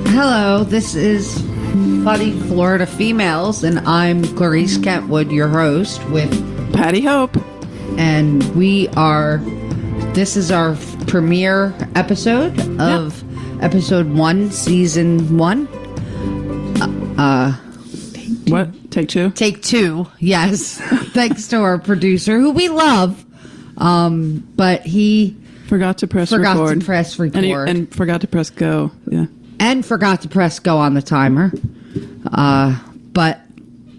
Hello, this is Funny Florida Females, and I'm Clarice Kentwood, your host, with Patty Hope. And this is our premiere episode of episode 1, season 1. What? Take 2? Take 2, yes. Thanks to our producer, who we love. But he forgot to press record. And forgot to press go. Yeah. And forgot to press go on the timer. But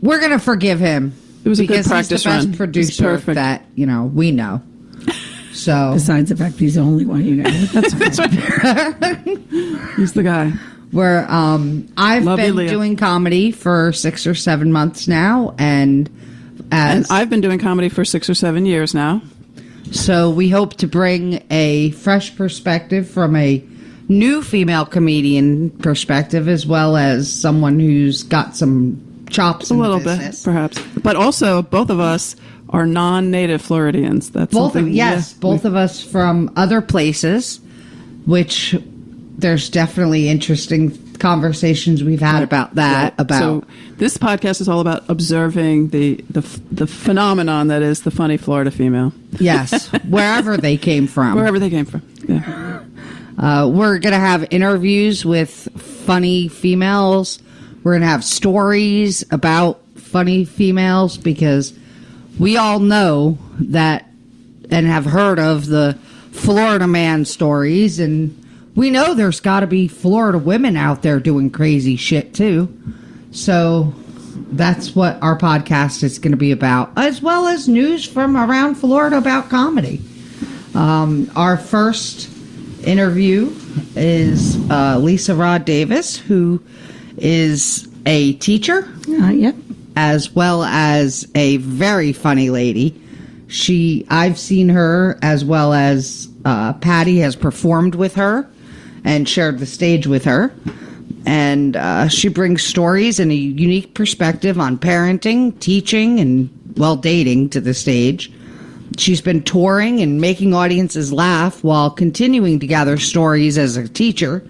we're going to forgive him. It was a good practice he's the best run. producer that, we know. So besides the fact he's the only one you know. That's right. He's the guy. Where I've been doing comedy for 6 or 7 months now, and I've been doing comedy for 6 or 7 years now. So we hope to bring a fresh perspective from a new female comedian perspective, as well as someone who's got some chops in a little business. Bit, perhaps. But also, both of us are non-native Floridians. That's both of us from other places, which there's definitely interesting conversations we've had about that. So this podcast is all about observing the phenomenon that is the funny Florida female. Yes, wherever they came from. Wherever they came from. Yeah. We're going to have interviews with funny females. We're going to have stories about funny females, because we all know that and have heard of the Florida man stories, and we know there's got to be Florida women out there doing crazy shit too. So that's what our podcast is going to be about, as well as news from around Florida about comedy. Our first interview is Lisa Rod Davis, who is a teacher, yep, as well as a very funny lady. I've seen her, as well as Patty has performed with her and shared the stage with her. And she brings stories and a unique perspective on parenting, teaching, and, dating to the stage. She's been touring and making audiences laugh while continuing to gather stories as a teacher.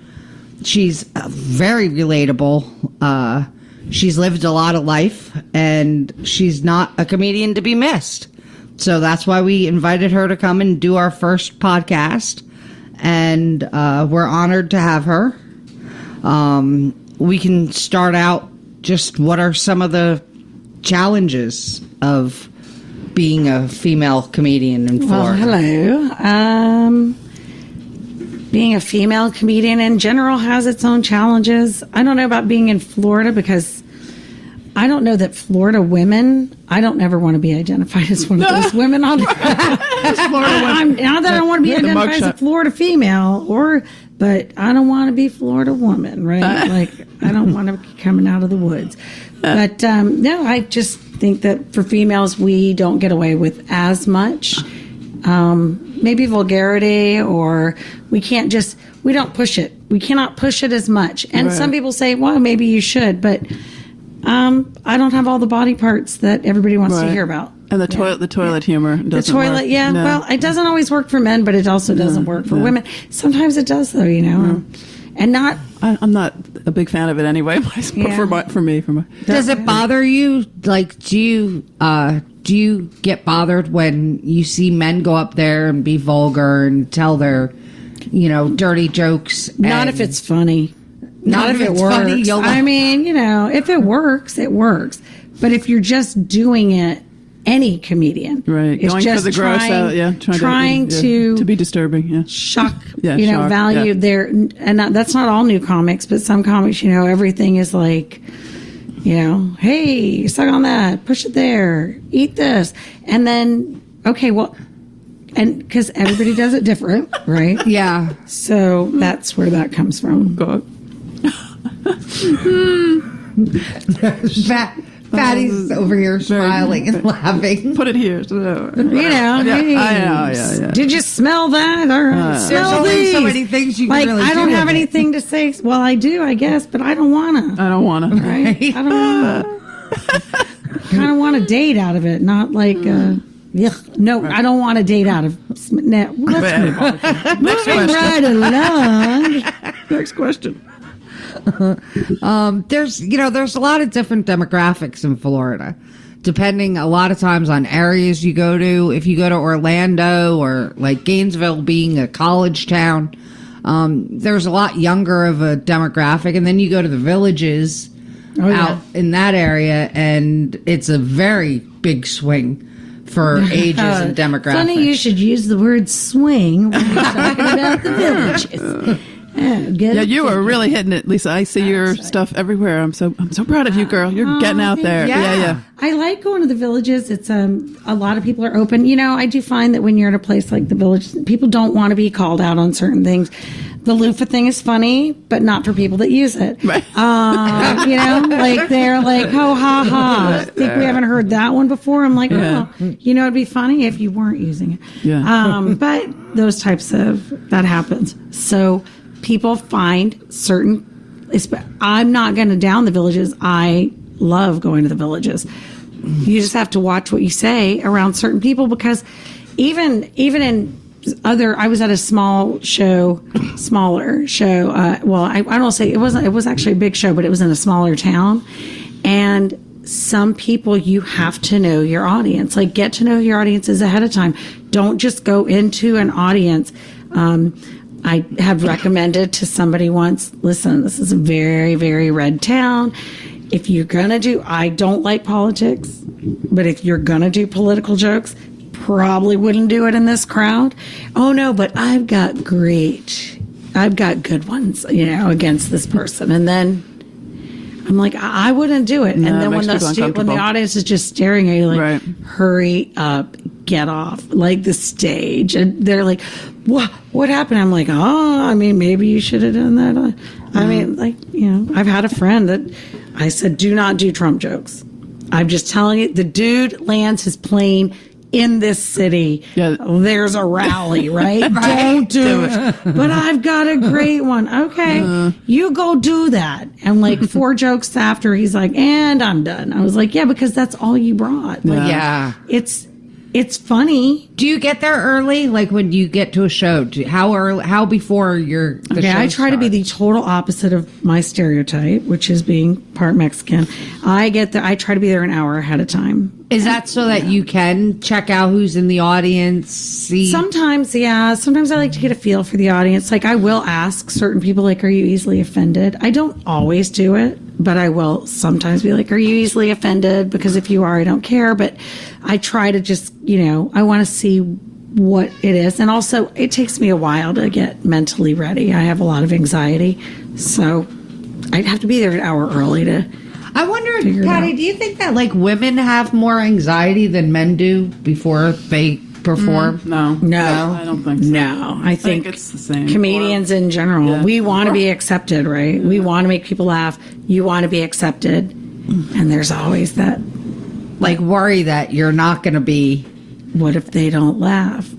She's very relatable. She's lived a lot of life, and she's not a comedian to be missed. So that's why we invited her to come and do our first podcast. And we're honored to have her. We can start out just what are some of the challenges of being a female comedian in Florida? Well, hello. Being a female comedian in general has its own challenges. I don't know about being in Florida, because I don't know that Florida women, I don't ever want to be identified as one of those women. Not that I don't want to be identified as a Florida female, but I don't want to be Florida woman, right? Like, I don't want to be coming out of the woods. But no, I just think that for females, we don't get away with as much. Maybe vulgarity, or we don't push it. We cannot push it as much. And right. Some people say, well, maybe you should, but I don't have all the body parts that everybody wants to hear about. And the toilet humor doesn't work. Yeah. No. Well, it doesn't always work for men, but it also doesn't work for women. Sometimes it does, though, And I'm not a big fan of it anyway. For me. Does it bother you? Like, do you get bothered when you see men go up there and be vulgar and tell their, dirty jokes? Not if it's funny. Not if it works. Funny, if it works, it works. But if you're just doing it, any comedian, right? Going just for the gross out, trying to be disturbing, shock, shock, value there. And that's not all new comics, but some comics, everything is like, hey, suck on that, push it there, eat this, and then and because everybody does it different, right? Yeah. So that's where that comes from. God. Patty's over here smiling and laughing. Put it here. You know, I know. hey, Yeah. did you smell that? Or There's smell only these? so many things you Like, can really I don't do have with it. anything to say. Well, I do, I guess, but I don't want to. I don't want to. Right? I don't want to. Kind of want a date out of it, not like. Yuck. No, I don't want a date out of. No, let's move on. Moving right along. Next question. There's a lot of different demographics in Florida, depending a lot of times on areas you go to. If you go to Orlando or like Gainesville being a college town, there's a lot younger of a demographic. And then you go to the villages out in that area, and it's a very big swing for ages and demographics. Funny you should use the word swing when you're talking about the villages. Yeah, you are really hitting it, Lisa. I see your stuff everywhere. I'm so proud of you, girl. You're getting out there. Yeah. I like going to the villages. It's a lot of people are open. You know, I do find that when you're at a place like the village, people don't want to be called out on certain things. The loofah thing is funny, but not for people that use it. Right. You know, like they're like, oh, ha, ha. I think we haven't heard that one before. I'm like, oh, you know, it'd be funny if you weren't using it. Yeah. But those types of, that happens. So people find certain, I'm not going to down the villages. I love going to the villages. You just have to watch what you say around certain people, because even in other, I was at a smaller show. Well, I don't say it was actually a big show, but it was in a smaller town. And some people, you have to know your audience, like get to know your audiences ahead of time. Don't just go into an audience. I have recommended to somebody once, listen, this is a very, very red town. If you're going to do, I don't like politics, but if you're going to do political jokes, probably wouldn't do it in this crowd. Oh no, but I've got good ones, you know, against this person. And then I'm like, I wouldn't do it. And No, then it when makes people when the uncomfortable. audience is just staring at you like, Right. hurry up, get off, like the stage. And they're like, what happened? I'm like, I mean, maybe you should have done that. I mean, like, you know, I've had a friend that I said, do not do Trump jokes. I'm just telling you, the dude lands his plane in this city. Yeah. There's a rally, right? Don't do it. But I've got a great one. Okay, you go do that. And like 4 jokes after, he's like, and I'm done. I was like, yeah, because that's all you brought. Like, Yeah. it's funny. Do you get there early? Like when you get to a show, how before the Okay, show I try to be starts? the total opposite of my stereotype, which is being part Mexican. I get there. I try to be there an hour ahead of time. Is that so that you can check out who's in the audience? See, Sometimes, yeah. Sometimes I like to get a feel for the audience. Like I will ask certain people, like, are you easily offended? I don't always do it, but I will sometimes be like, are you easily offended? Because if you are, I don't care. But I try to just, you know, I want to see what it is. And also, it takes me a while to get mentally ready. I have a lot of anxiety. So I'd have to be there an hour early to... I wonder, Figure it Patty, out. do you think that like women have more anxiety than men do before they perform? No. No. I don't think so. No, I think it's the same. comedians in general, Yeah. we want to be accepted, right? We want to make people laugh. You want to be accepted. And there's always that, Like worry that you're not going to be. what if they don't laugh?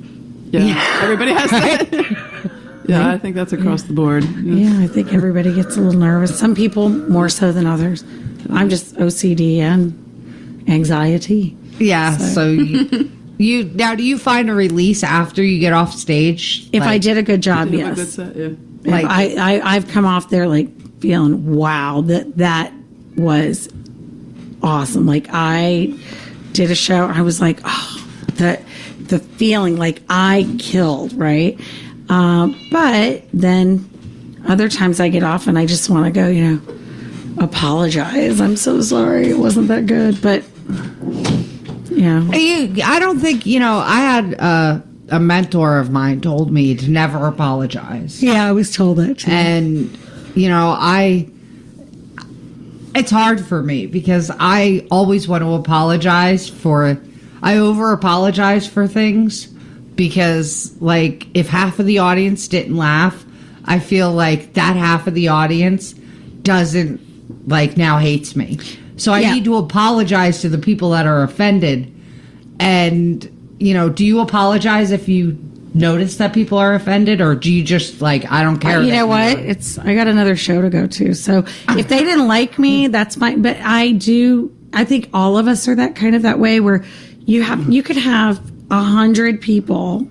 Yeah. Everybody has that. Yeah, I think that's across the board. Yeah, I think everybody gets a little nervous. Some people more so than others. I'm just OCD and anxiety. Yeah. So you now, do you find a release after you get off stage? If I Like, did a good job, You have a good yes. set, yeah. Like- I've come off there like feeling, wow, that was awesome. Like I did a show, I was like, oh, the feeling like I killed, right? But then other times I get off and I just want to go, you know, apologize. I'm so sorry. It wasn't that good, but yeah. I don't think, I had a mentor of mine told me to never apologize. Yeah, I was told that too. And, it's hard for me because I always want to apologize I over apologize for things because, like, if half of the audience didn't laugh, I feel like that half of the audience doesn't, like, now hates me. So I Yeah. need to apologize to the people that are offended. And, you know, do you apologize if you notice that people are offended, or do you just like, I don't care? You that know what? are? I got another show to go to. So if they didn't like me, that's fine. But I think all of us are that way where you could have 100 people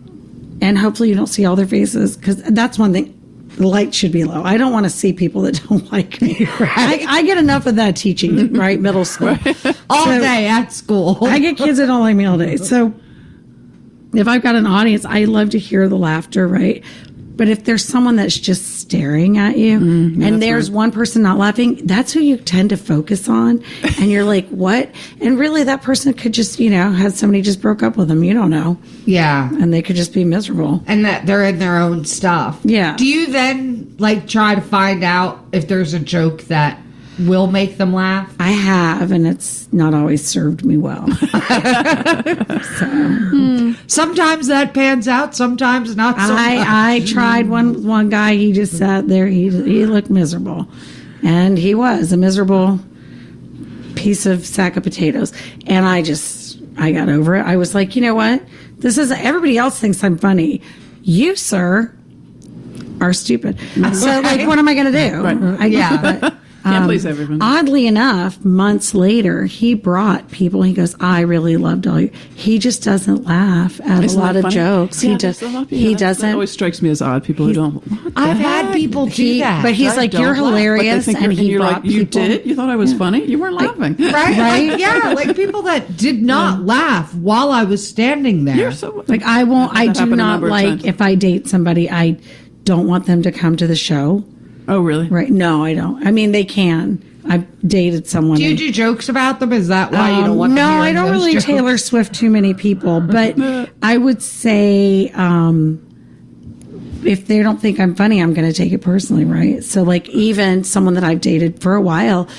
and hopefully you don't see all their faces, because that's one thing. The light should be low. I don't want to see people that don't like me. Right. I get enough of that teaching, right? Middle school. All day at school. I get kids that don't like me all day. So if I've got an audience, I love to hear the laughter, right? But if there's someone that's just staring at you and there's one person not laughing, that's who you tend to focus on. And you're like, what? And really that person could just, have somebody just broke up with them. You don't know. Yeah. And they could just be miserable. And that they're in their own stuff. Yeah. Do you then like try to find out if there's a joke that will make them laugh? I have, and it's not always served me well. Sometimes that pans out, sometimes not so much. I tried one guy. He just sat there. He looked miserable, and he was a miserable piece of sack of potatoes. And I got over it. I was like, you know what? This is everybody else thinks I'm funny. You, sir, are stupid. So like, what am I going to do? Right. Can't please everyone. Oddly enough, months later, he brought people. He goes, "I really loved all you." He just doesn't laugh at Isn't a lot that of funny? jokes. Yeah, He just there's a lot of people- he that doesn't. always strikes me as odd. People who don't. What the I've heck? had people do that. But he's I like, don't "You're laugh, but they hilarious," think and you're brought like, you people. did? You thought I was funny? You weren't laughing. Right? Right? Yeah, like people that did not laugh while I was standing there. You're so Like I won't. I That do happened a not number of like times. if I date somebody. I don't want them to come to the show. Oh, really? Right? No, I don't. I mean, they can. I've dated someone. Do you do jokes about them? Is that why you don't want no, them hearing I don't those really jokes? Taylor Swift too many people, but I would say if they don't think I'm funny, I'm going to take it personally, right? So, like, even someone that I've dated for a while,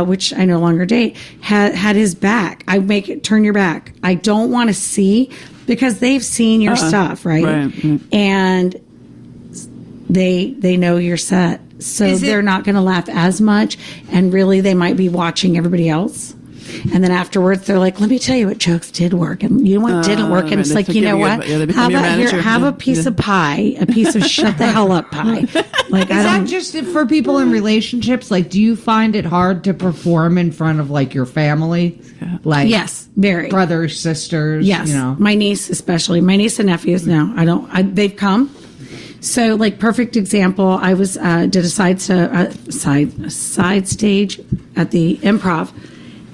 which I no longer date, had his back. I make it turn your back. I don't want to see, because they've seen your stuff, right? Right. And they know your set. So Is it- they're not going to laugh as much, and really they might be watching everybody else. And then afterwards, they're like, "Let me tell you what jokes did work, and you know what didn't work." And right, it's they like, start you know giving you what? advice. Yeah, they How become your about here? manager. Have Yeah. a piece of pie, a piece of shut the hell up pie. Like Is that just for people in relationships? Like, do you find it hard to perform in front of like your family? Like, yes, very brothers, sisters. Yes, You know. my niece especially. My niece and nephews. No, I don't. They've come. So, like, perfect example. I was did a side stage at the Improv,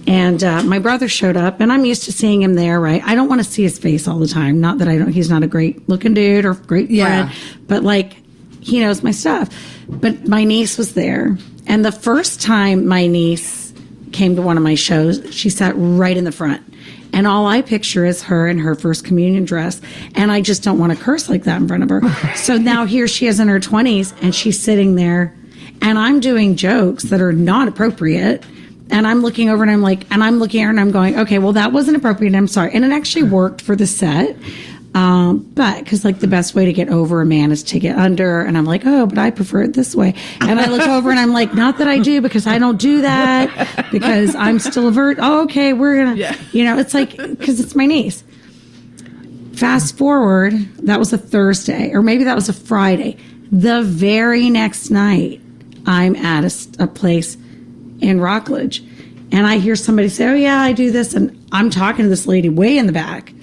and my brother showed up, and I'm used to seeing him there. Right? I don't want to see his face all the time. Not that I don't. He's not a great looking dude or great Yeah. friend, but like he knows my stuff. But my niece was there, and the first time my niece came to one of my shows, she sat right in the front. And all I picture is her in her first communion dress. And I just don't want to curse like that in front of her. So now here she is in her 20s, and she's sitting there, and I'm doing jokes that are not appropriate. And I'm looking over and I'm like, and I'm looking at her and I'm going, okay, well, that wasn't appropriate. I'm sorry. And it actually worked for the set. But because like the best way to get over a man is to get under. And I'm like, oh, but I prefer it this way. And I look over and I'm like, not that I do, because I don't do that, because I'm still a vert. Oh, okay, we're going to, it's like, because it's my niece. Fast forward, that was a Thursday, or maybe that was a Friday. The very next night, I'm at a place in Rockledge, and I hear somebody say, oh, yeah, I do this. And I'm talking to this lady way in the back,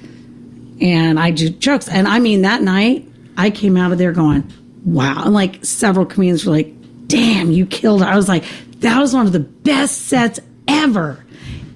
and I do jokes. And I mean, that night, I came out of there going, wow. And like several comedians were like, damn, you killed it. I was like, that was one of the best sets ever.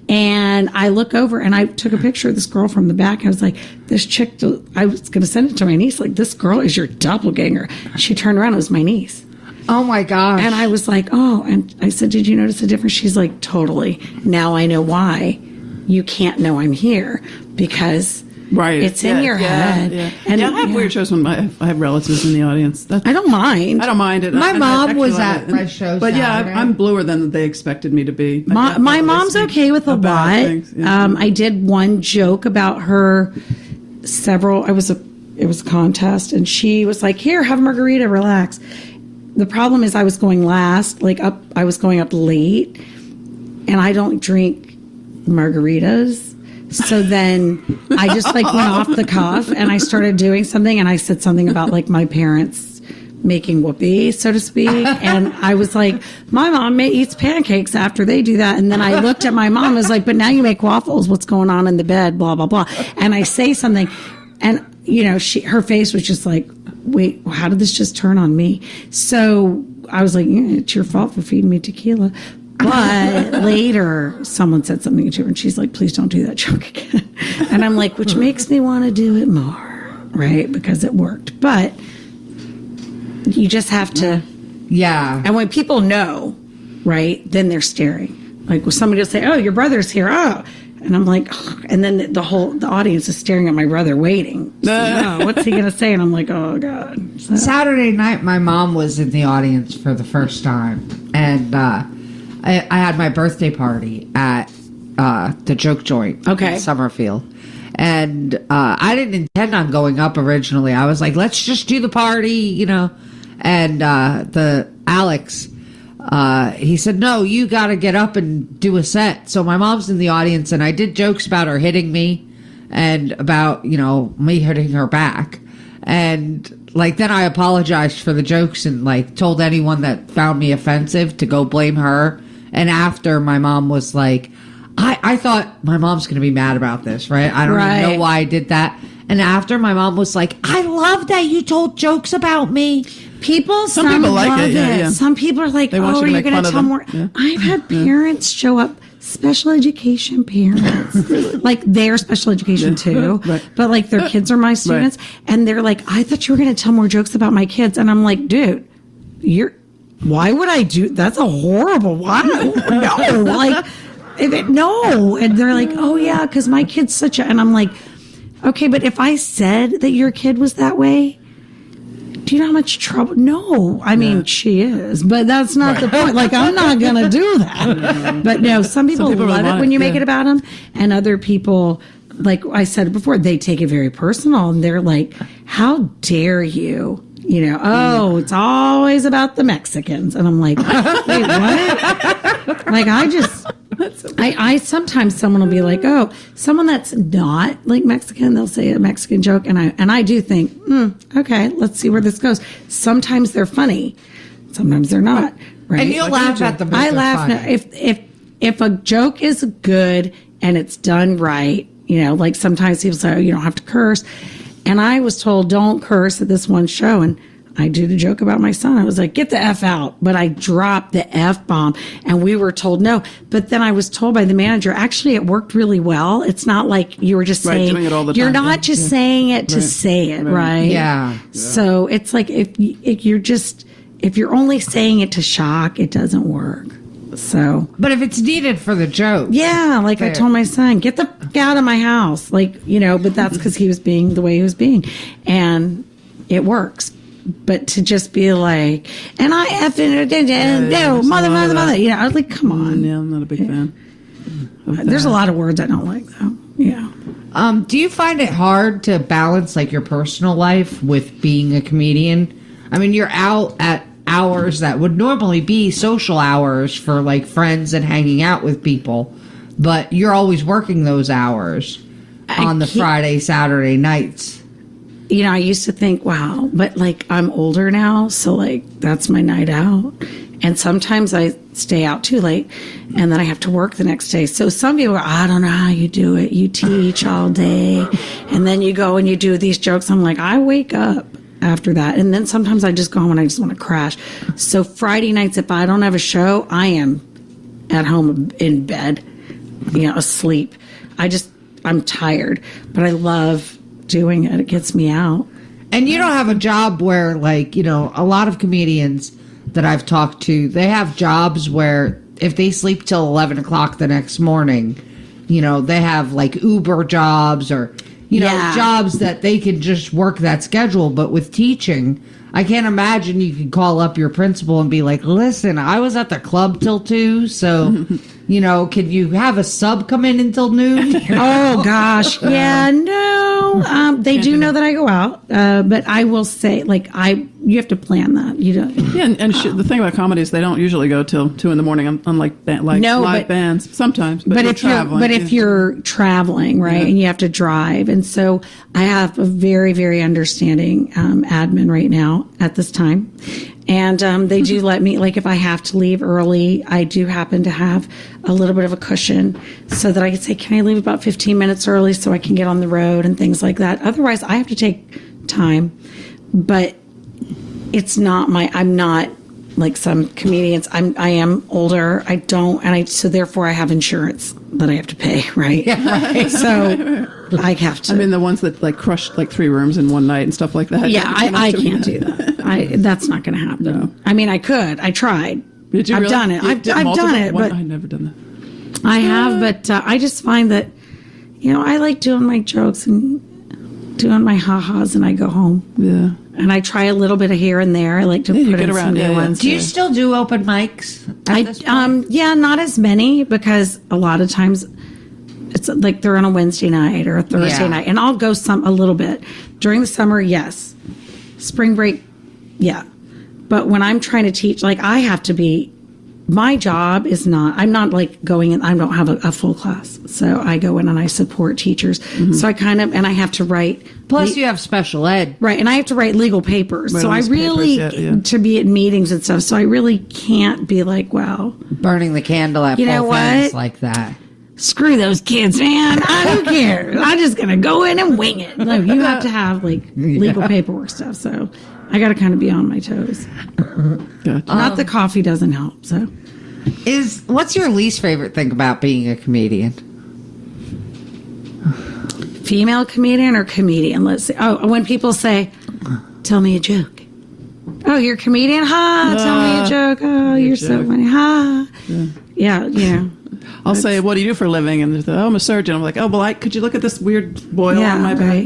And I look over and I took a picture of this girl from the back. I was like, this chick, I was going to send it to my niece. Like, this girl is your doppelganger. She turned around. It was my niece. Oh my gosh. And I was like, oh, and I said, did you notice a difference? She's like, totally. Now I know why you can't know I'm here, because it's in your head. Yeah. And I have weird shows when I have relatives in the audience. I don't mind. I don't mind it. My I mom actually was love at it. my show But Saturday. yeah, I'm bluer than they expected me to be. My mom's okay with a about lot. things, yeah. I did one joke about her. It was a contest, and she was like, "Here, have a margarita, relax." The problem is, I was going last, I was going up late, and I don't drink margaritas. So then I just like went off the cuff and I started doing something, and I said something about like my parents making whoopee, so to speak. And I was like, my mom eats pancakes after they do that. And then I looked at my mom and was like, but now you make waffles. What's going on in the bed? Blah, blah, blah. And I say something, and you know, her face was just like, wait, how did this just turn on me? So I was like, yeah, it's your fault for feeding me tequila. But later, someone said something to her, and she's like, please don't do that joke again. And I'm like, which makes me want to do it more, right? Because it worked. But you just have to. Yeah. And when people know, right, then they're staring. Like, well, somebody will say, oh, your brother's here. Oh. And I'm like, oh. And then the audience is staring at my brother waiting. Oh, what's he going to say? And I'm like, oh, God. So. Saturday night, my mom was in the audience for the first time. And I had my birthday party at the Joke Joint in Summerfield. And I didn't intend on going up originally. I was like, let's just do the party, you know. And the Alex, he said, no, you got to get up and do a set. So my mom's in the audience, and I did jokes about her hitting me and about, you know, me hitting her back. And like, then I apologized for the jokes and like told anyone that found me offensive to go blame her. And after, my mom was like, I thought my mom's going to be mad about this, right? I don't even know why I did that. And after, my mom was like, I love that you told jokes about me. Some people like it. Yeah. Some people are like, oh, are you going to tell more? Yeah. I've had parents show up, special education parents, like they're special education too, but like their kids are my students. And they're like, I thought you were going to tell more jokes about my kids. And I'm like, dude, why would I do? That's a horrible, why? No, like, no. And they're like, oh yeah, because my kid's such a, and I'm like, okay, but if I said that your kid was that way, do you know how much trouble? No, I mean, she is, but that's not the point. Like, I'm not going to do that. But no, some people love it when you make it about them. And other people, like I said before, they take it very personal. And they're like, how dare you? You know, oh, it's always about the Mexicans. And I'm like, wait, what? Like, I sometimes someone will be like, oh, someone that's not like Mexican, they'll say a Mexican joke. And I do think, okay, let's see where this goes. Sometimes they're funny. Sometimes they're not. Right. And you'll laugh at them. I laugh. If a joke is good and it's done right, you know, like sometimes people say, oh, you don't have to curse. And I was told, don't curse at this one show. And I did a joke about my son. I was like, get the F out. But I dropped the F bomb, and we were told no. But then I was told by the manager, actually, it worked really well. It's not like you were just saying, doing it all the you're time. not just saying it to say it, right? Yeah. So it's like, if you're only saying it to shock, it doesn't work. So, but if it's needed for the joke. Yeah, like I told my son, get the f- out of my house. Like, you know, but that's because he was being the way he was being. And it works. But to just be like, and I effing, no, mother, you know, I was like, come on. Yeah, I'm not a big fan. There's a lot of words I don't like, though. Yeah. Do you find it hard to balance like your personal life with being a comedian? I mean, you're out at hours that would normally be social hours for like friends and hanging out with people, but you're always working those hours on the Friday, Saturday nights. You know, I used to think, wow, but like I'm older now, so like that's my night out. And sometimes I stay out too late and then I have to work the next day. So some people are, I don't know how you do it. You teach all day and then you go and you do these jokes. I'm like, I wake up after that. And then sometimes I just go home and I just want to crash. So Friday nights, if I don't have a show, I am at home in bed, you know, asleep. I'm tired, but I love doing it. It gets me out. And you don't have a job where, like, you know, a lot of comedians that I've talked to, they have jobs where if they sleep till 11 o'clock the next morning, you know, they have like Uber jobs or, you know, jobs that they can just work that schedule. But with teaching, I can't imagine you could call up your principal and be like, listen, I was at the club till 2, so, you know, can you have a sub come in until noon? Oh, gosh. Yeah, no. They do know that I go out. But I will say, like, you have to plan that. You don't. Yeah, and the thing about comedy is they don't usually go till 2 a.m. unlike live bands sometimes. But if you're traveling, right, and you have to drive, and so I have a very, very understanding admin right now at this time, and they do let me, like, if I have to leave early, I do happen to have a little bit of a cushion so that I can say, can I leave about 15 minutes early so I can get on the road and things like that. Otherwise, I have to take time, but it's not I'm not like some comedians. I am older. So therefore I have insurance that I have to pay, right? Yeah, right. So I have to. I mean, the ones that like crushed like 3 rooms in one night and stuff like that. Yeah, I can't do that. That's not going to happen. No. I mean, I could. I tried. Did you I've really? done it. I've done it, but I've never done that. I have, but I just find that, I like doing my jokes and doing my ha-has, and I go home. Yeah. And I try a little bit of here and there. I like to put in some new ones. Do you still do open mics at this point? Yeah, not as many, because a lot of times it's like they're on a Wednesday night or a Thursday night, and I'll go a little bit during the summer. Yes, spring break, yeah. But when I'm trying to teach, like, I have to be. My job is not. I'm not like going in. I don't have a full class, so I go in and I support teachers. Mm-hmm. So I and I have to write. Plus, you have special ed, right? And I have to write legal papers. So I really to be at meetings and stuff. So I really can't be like, wow, burning the candle at both ends like that. Screw those kids, man. I don't care. I'm just gonna go in and wing it. No, you have to have like legal paperwork stuff. So I got to kind of be on my toes. Gotcha. Not the coffee doesn't help. So, what's your least favorite thing about being a comedian? Female comedian or comedian? Let's see. Oh, when people say, "Tell me a joke." Oh, you're a comedian? Ha! Tell me a joke. Oh, you're so funny. Ha! Yeah. I'll say, "What do you do for a living?" And they're I'm a surgeon. I'm like, "Oh, well, could you look at this weird boil on my back?"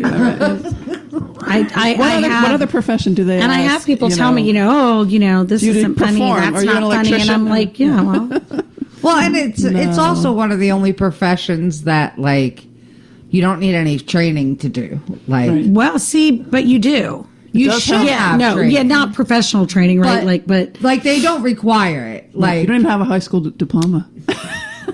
What other profession do they? And I have people tell me, this isn't funny. That's not funny, and I'm like, yeah, well. Well, and it's also one of the only professions that, like, you don't need any training to do. Like, well, see, but you do. You should have training. Not professional training, right? But they don't require it. Like, you don't even have a high school diploma.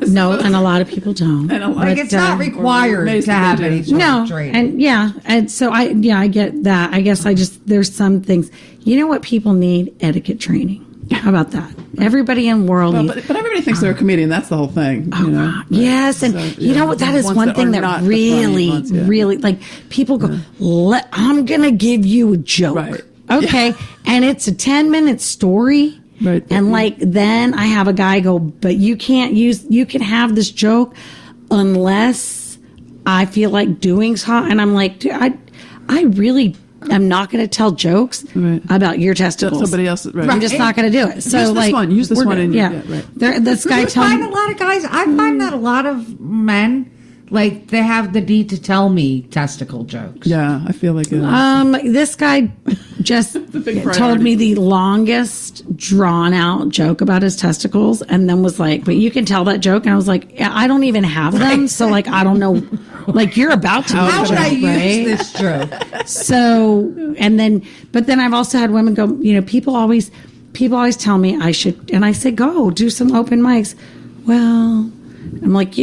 No, and a lot of people don't. It's not required to have any sort of training. And so I get that. I guess there's some things. You know what people need? Etiquette training. How about that? Everybody in the world needs. But everybody thinks they're a comedian. That's the whole thing. Yes, and you know what? That is one thing that really, like, people go, I'm going to give you a joke. Right. Okay. And it's a 10-minute story. Right. And then I have a guy go, but you can have this joke unless I feel like doing something. And I'm like, dude, I really am not going to tell jokes about your testicles. Somebody else. Right. I'm just not going to do it. So use this one. This guy tells me. A lot of guys, I find that a lot of men, like, they have the need to tell me testicle jokes. Yeah, I feel like it. This guy just told me the longest drawn out joke about his testicles, and then was like, but you can tell that joke. And I was like, I don't even have them. So, like, I don't know, like, you're about to. How would I use this joke? So, but then I've also had women go, people always tell me I should, and I say, go do some open mics. Well, I'm like,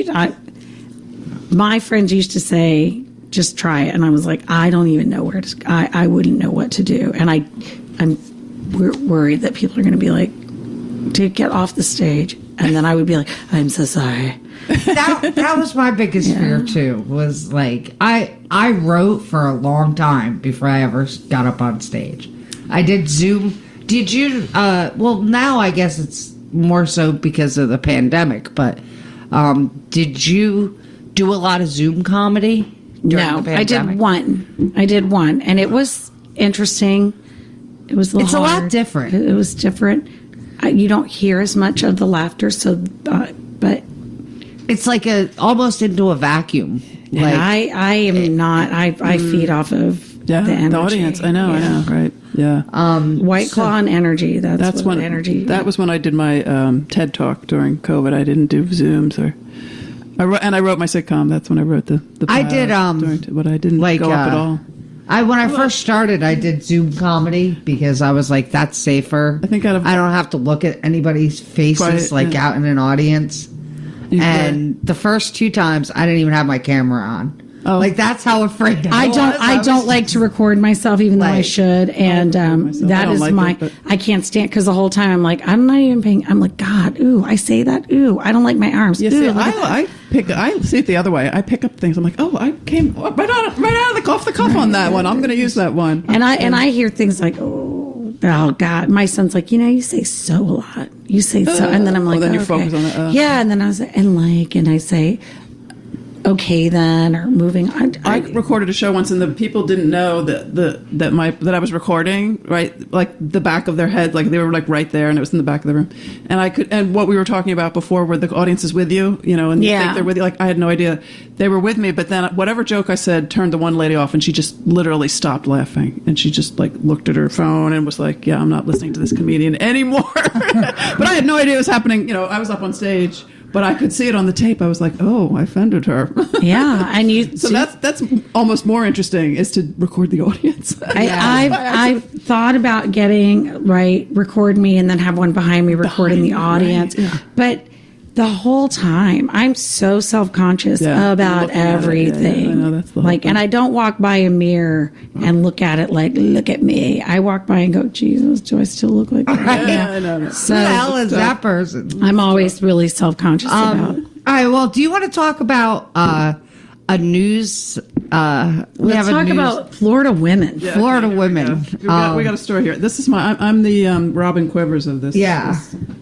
my friends used to say, just try it. And I was like, I don't even know where to, I wouldn't know what to do. And we're worried that people are going to be like, dude, get off the stage. And then I would be like, I'm so sorry. That was my biggest fear too, was like, I wrote for a long time before I ever got up on stage. I did Zoom. Did you, well, now I guess it's more so because of the pandemic, but did you do a lot of Zoom comedy during the pandemic? I did one, and it was interesting. It was a lot different. It was different. You don't hear as much of the laughter, so but it's like almost into a vacuum. Like, I am not. I feed off of the energy. The audience. I know, right? Yeah. White Claw and energy. That's when energy. That was when I did my TED talk during COVID. I didn't do Zooms I wrote my sitcom. That's when I wrote the pilot, I did but I didn't go up at all. When I first started, I did Zoom comedy because I was like, that's safer. I think I don't have to look at anybody's faces out in an audience. And the first 2 times, I didn't even have my camera on. Oh. Like, that's how afraid I was. I don't like to record myself, even though I should. And that is I can't stand, because the whole time I'm like, I'm not even paying. I'm like, God, ooh, I say that. Ooh, I don't like my arms. Yeah, ooh, I see it the other way. I pick up things. I'm like, oh, I came right out of off the cuff on that one. I'm going to use that one. And I hear things like, oh God. My son's like, you say so a lot. You say so. And then I'm like, then you focus on it. Yeah. And then I was like, and I say, okay then, or moving on. I recorded a show once, and the people didn't know that I was recording, right? Like the back of their head, like they were like right there, and it was in the back of the room. And what we were talking about before, where the audience is with you, and you think they're with you. Like, I had no idea they were with me, but then whatever joke I said turned the one lady off, and she just literally stopped laughing, and she just like looked at her phone and was like, "Yeah, I'm not listening to this comedian anymore." But I had no idea it was happening. I was up on stage. But I could see it on the tape. I was like, "Oh, I offended her." Yeah, and you. So that's almost more interesting, is to record the audience. I've thought about getting record me and then have one behind me recording the audience, right, yeah. But the whole time I'm so self-conscious about everything. I know, that's the whole thing. And I don't walk by a mirror and look at it like, look at me. I walk by and go, Jesus, do I still look like that? Yeah, I know. So, who the hell is that person? I'm always really self-conscious about. All right. Well, do you want to talk about a news? Let's talk about Florida women. Yeah, Florida women. We got a story here. This is I'm the Robin Quivers of this. Yeah.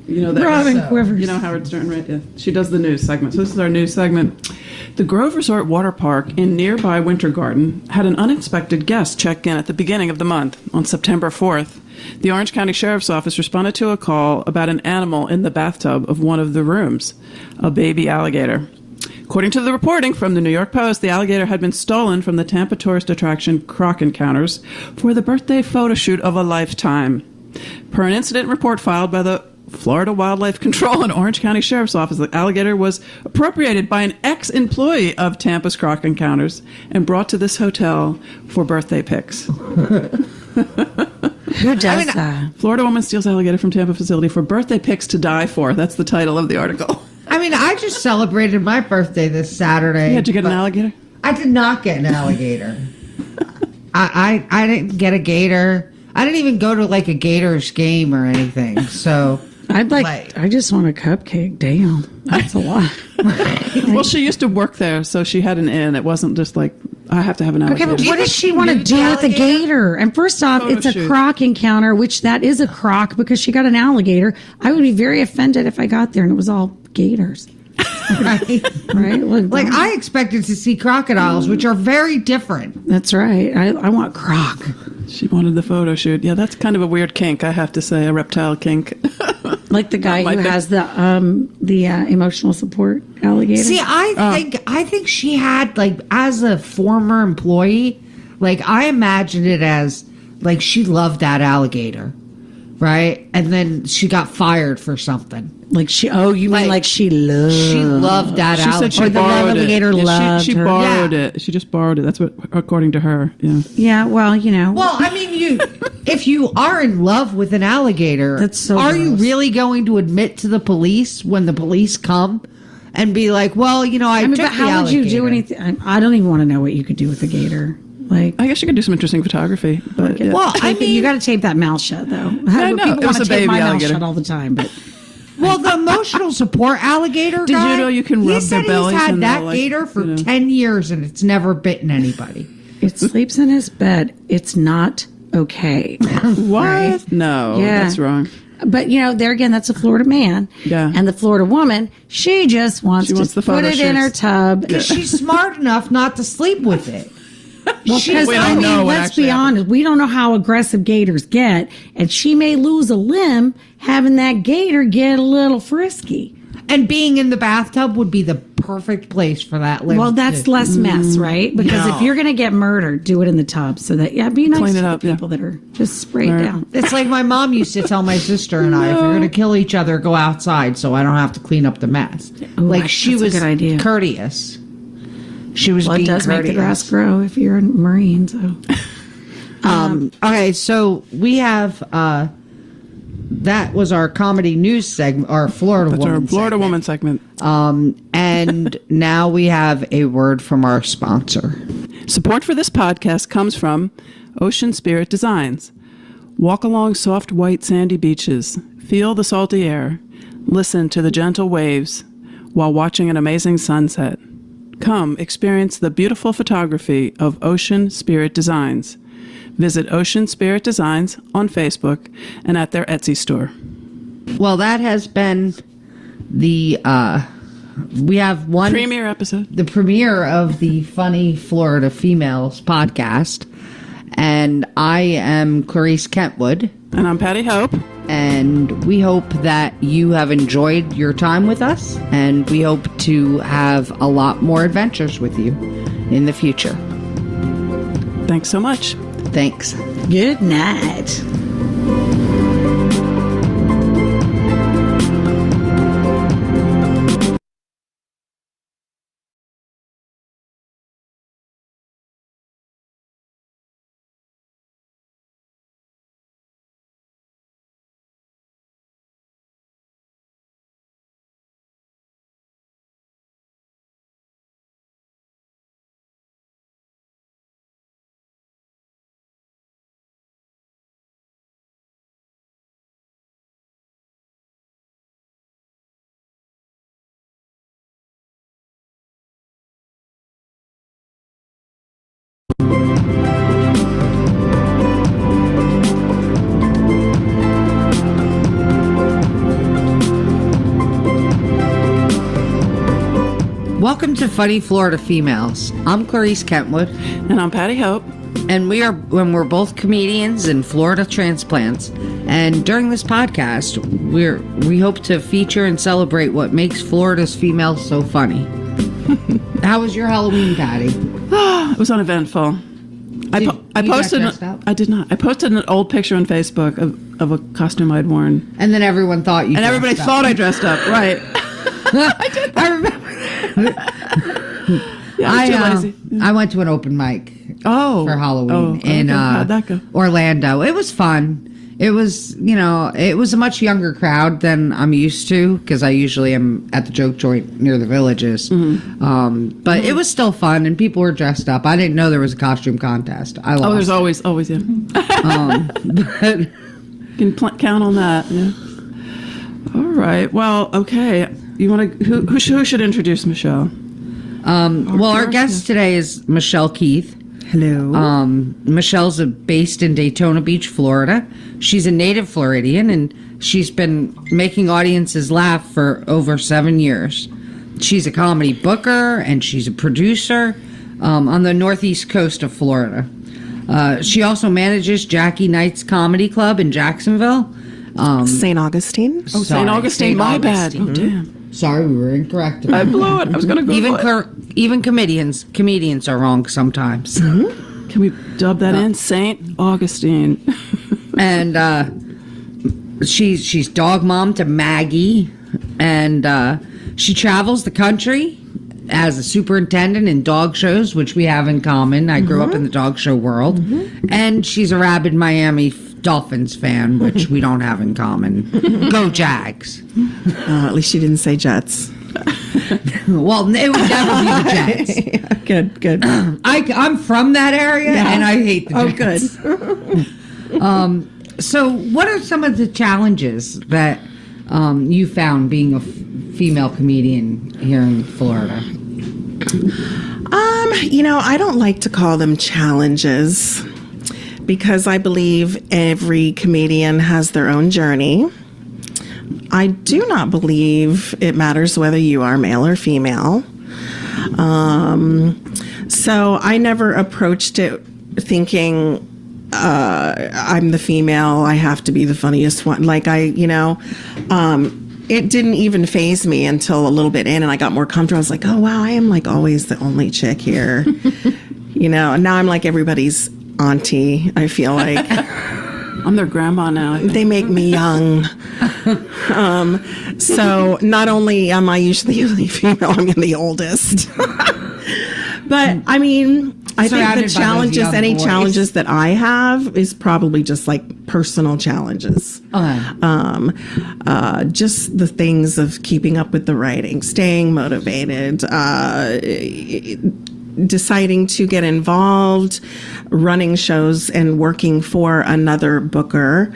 That Robin Quivers. You know Howard Stern, right? Yeah. She does the news segment. So this is our news segment. The Grove Resort Water Park in nearby Winter Garden had an unexpected guest check in at the beginning of the month on September 4th. The Orange County Sheriff's Office responded to a call about an animal in the bathtub of one of the rooms, a baby alligator. According to the reporting from the New York Post, the alligator had been stolen from the Tampa tourist attraction Croc Encounters for the birthday photo shoot of a lifetime. Per an incident report filed by the Florida Wildlife Control and Orange County Sheriff's Office, the alligator was appropriated by an ex-employee of Tampa's Croc Encounters and brought to this hotel for birthday pics. Who does that? Florida woman steals alligator from Tampa facility for birthday pics to die for. That's the title of the article. I just celebrated my birthday this Saturday. Did you get an alligator? I did not get an alligator. I didn't get a gator. I didn't even go to like a Gators game or anything. So I just want a cupcake. Damn, that's a lot. Well, she used to work there, so she had an in. It wasn't just like, I have to have an alligator. Okay, but what does she want to do with a gator? And first off, it's a croc encounter, which that is a croc because she got an alligator. I would be very offended if I got there and it was all gators. Right? Like I expected to see crocodiles, which are very different. That's right. I want croc. She wanted the photo shoot. Yeah, that's kind of a weird kink, I have to say, a reptile kink. Like the guy who has the emotional support alligator. See, I think she had, like, as a former employee, like I imagined it as like she loved that alligator, right? And then she got fired for something. Like she mean like she loved? She loved that alligator. Said she borrowed alligator it. Loved she her. borrowed it. She just borrowed it. That's what, according to her. Yeah. Yeah. Well, Well, I mean, if you are in love with an alligator, that's so are gross. you really going to admit to the police when the police come and be like, "Well, I took the alligator"? But how would you do anything? I don't even want to know what you could do with a gator. Like, I guess you could do some interesting photography. But yeah. Well, I mean, you got to tape that mouth shut, though. I know. People It was want to a tape baby my alligator. mouth shut all the time, but. Well, the emotional support alligator Did guy, you know you can rub their bellies? He's had and that they'll, gator for 10 years and it's never bitten anybody. It sleeps in his bed. It's not okay. What? Right? No, Yeah. that's wrong. But, there again, that's a Florida man. Yeah. And the Florida woman, she just wants the to put photo it in her shoots. tub. Because she's smart enough not to sleep with it. Well, because, We don't know what let's actually be happened. honest, we don't know how aggressive gators get, and she may lose a limb having that gator get a little frisky. And being in the bathtub would be the perfect place for that limb. Well, that's less mess, right? Because if you're going to get murdered, do it in the tub so that, be nice Clean to it the up, yeah. people that are just sprayed down. It's like my mom used to tell my sister and I, if you're going to kill each other, go outside so I don't have to clean up the mess. She that's a was good idea. courteous. She was Well, it being does courteous. make the grass grow if you're a Marine, so. Okay, so we have that was our comedy news segment, our Florida That's woman our Florida segment. woman segment. And now we have a word from our sponsor. Support for this podcast comes from Ocean Spirit Designs. Walk along soft white sandy beaches, feel the salty air, listen to the gentle waves while watching an amazing sunset. Come experience the beautiful photography of Ocean Spirit Designs. Visit Ocean Spirit Designs on Facebook and at their Etsy store. Well, that has been the we have one Premiere episode. the premiere of the Funny Florida Females podcast, and I am Clarice Kentwood, And I'm Patty Hope. and we hope that you have enjoyed your time with us, and we hope to have a lot more adventures with you in the future. Thanks so much. Thanks. Good night. Welcome to Funny Florida Females. I'm Clarice Kentwood, And I'm Patty Hope. and we're both comedians and Florida transplants. And during this podcast, we hope to feature and celebrate what makes Florida's females so funny. How was your Halloween, Patty? It was uneventful. I You got posted. dressed up? I did not. I posted an old picture on Facebook of a costume I'd worn, And then everyone thought you. and everybody dressed up. thought I dressed up. Right. I remember. Yeah, I was too lazy. I went to an open mic Oh, for Halloween okay. in How'd that go? Orlando. It was fun. It was, it was a much younger crowd than I'm used to because I usually am at the joke joint near the Villages. Mm-hmm. But it was still fun and people were dressed up. I didn't know there was a costume contest. I lost. Oh, there's always yeah. But You can count on that. Yeah. All right. Well, okay. You want to? Who should introduce Michelle? our first guest today is Michelle Keith. Hello. Michelle's based in Daytona Beach, Florida. She's a native Floridian, and she's been making audiences laugh for over 7 years. She's a comedy booker, and she's a producer on the northeast coast of Florida. She also manages Jackie Knight's Comedy Club in Jacksonville. St. Augustine. Oh, St. Augustine. My bad. Oh, damn. Sorry, we were incorrect. I blew it. I was gonna go. Even comedians are wrong sometimes. Can we dub that in? St. Augustine. And she's dog mom to Maggie, and she travels the country as a superintendent in dog shows, which we have in common. I grew up in the dog show world, and she's a rabid Miami Dolphins fan, which we don't have in common. Go Jags! At least you didn't say Jets. Well, it would never be the Jets. Good. I'm from that area, Yeah. and I hate the Oh, Jets. good. So, what are some of the challenges that you found being a female comedian here in Florida? I don't like to call them challenges because I believe every comedian has their own journey. I do not believe it matters whether you are male or female. So I never approached it thinking, I'm the female, I have to be the funniest one. It didn't even faze me until a little bit in and I got more comfortable. I was like, oh, wow, I am like always the only chick here. And now I'm like everybody's auntie, I feel like. I'm their grandma now. I think. They make me young. So not only am I usually the female, I'm the oldest. But I mean, I think Surrounded by the those challenges, young any boys. challenges that I have is probably just like personal challenges. Just the things of keeping up with the writing, staying motivated, deciding to get involved, running shows and working for another booker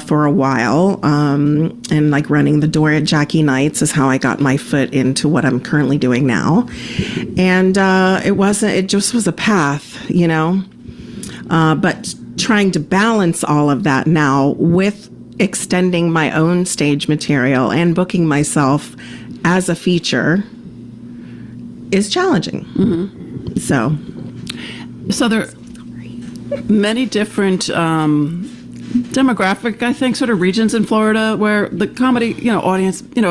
for a while, and like running the door at Jackie Nights is how I got my foot into what I'm currently doing now. And it just was a path, you know, but trying to balance all of that now with extending my own stage material and booking myself as a feature is challenging. So there are many different demographic, I think, sort of regions in Florida where the comedy, audience, we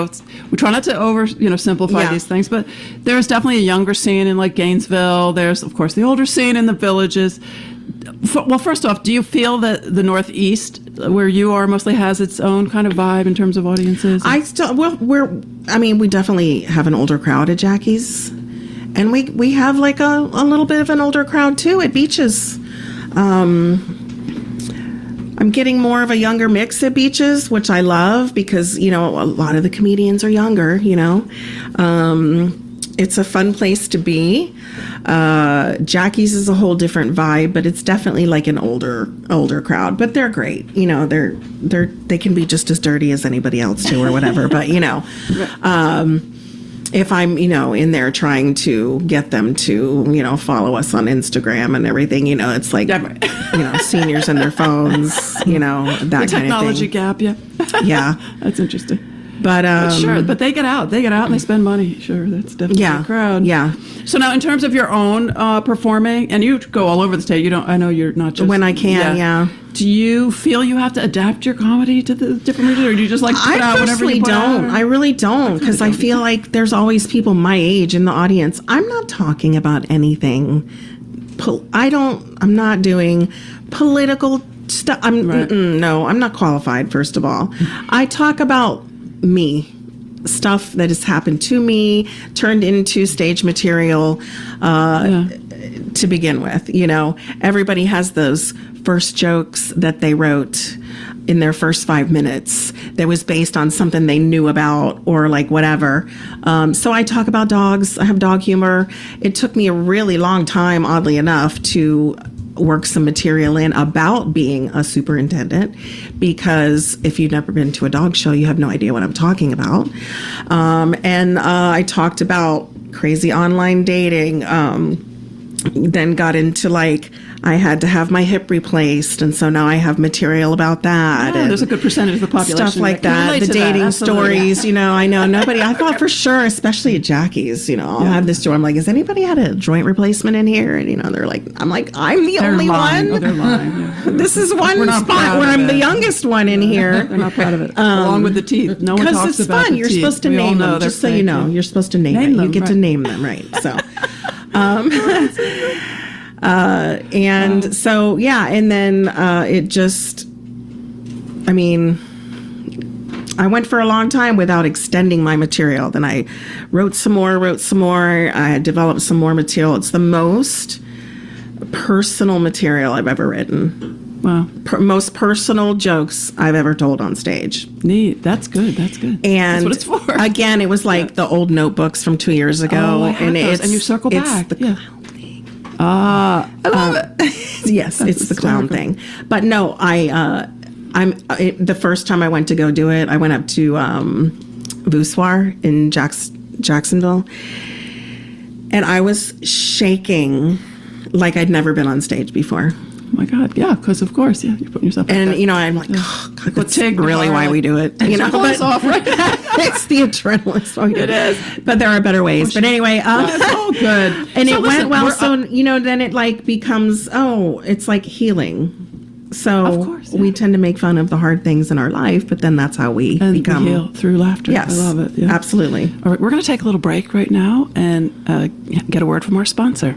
try not to simplify Yeah. these things, but there's definitely a younger scene in like Gainesville. There's, of course, the older scene in the villages. Well, first off, do you feel that the Northeast, where you are, mostly has its own kind of vibe in terms of audiences? we definitely have an older crowd at Jackie's. And we have like a little bit of an older crowd too at Beaches. I'm getting more of a younger mix at Beaches, which I love because, a lot of the comedians are younger, It's a fun place to be. Jackie's is a whole different vibe, but it's definitely like an older crowd. But they're great. They can be just as dirty as anybody else too or whatever. But, if I'm, in there trying to get them to, follow us on Instagram and everything, it's like, seniors and their phones, that the kind of thing. technology gap, yeah. Yeah. That's interesting. But Sure, but they get out and they spend money. Sure, that's definitely a crowd. Yeah. So now, in terms of your own performing, and you go all over the state. I know you're not just When I can, yeah. Do you feel you have to adapt your comedy to the different regions, or do you just like put out whatever you put out? I really don't, because I feel like there's always people my age in the audience. I'm not talking about anything. I'm not doing political stuff. No, I'm not qualified. First of all, I talk about me. Stuff that has happened to me, turned into stage material to begin with. Everybody has those first jokes that they wrote in their first 5 minutes that was based on something they knew about or like whatever. So I talk about dogs. I have dog humor. It took me a really long time, oddly enough, to work some material in about being a superintendent, because if you've never been to a dog show, you have no idea what I'm talking about. And I talked about crazy online dating, then got into like, I had to have my hip replaced, and so now I have material about that. Yeah, and there's a good percentage of the population stuff like can that. relate The to that, dating absolutely. stories, I know nobody. I thought for sure, especially at Jackie's, I'll have this story. I'm like, has anybody had a joint replacement in here? And they're like, I'm like, I'm the They're only lying. one. Oh, they're lying. Yeah. This is one not spot proud where of I'm the it. youngest one in here. They're not proud of it. Along with the teeth. No one Because talks it's about fun. the You're teeth. supposed to We all name know them, they're just so you fake, know. yeah. You're supposed to name Name it. them, You get to right. name them, right? So, and so, yeah, and then it just, I went for a long time without extending my material. Then I wrote some more. I developed some more material. It's the most personal material I've ever written. Wow. Most personal jokes I've ever told on stage. Neat. That's good. And that's what it's for. Again, it was like the old notebooks from 2 years ago. Oh, I have those. And you circle back. The Yeah. clown thing. I love it. Yes, it's the clown hysterical. thing. But no, the first time I went to go do it, I went up to Voussoir in Jacksonville, and I was shaking like I'd never been on stage before. Oh my God. Yeah, because of course, yeah, you're putting yourself And out there. I'm like, oh God, that's Tig really why Notaro. we do it. Circle us off, right? It's the adrenaline. That's why we do It is. But there are better ways. But anyway, It's all good. and So it listen, went well. we're So then it like becomes it's like healing. So Of course, yeah. we tend to make fun of the hard things in our life, but then that's how we and become. we heal through laughter. Yes, I love it. Yeah. absolutely. All right, we're going to take a little break right now and get a word from our sponsor.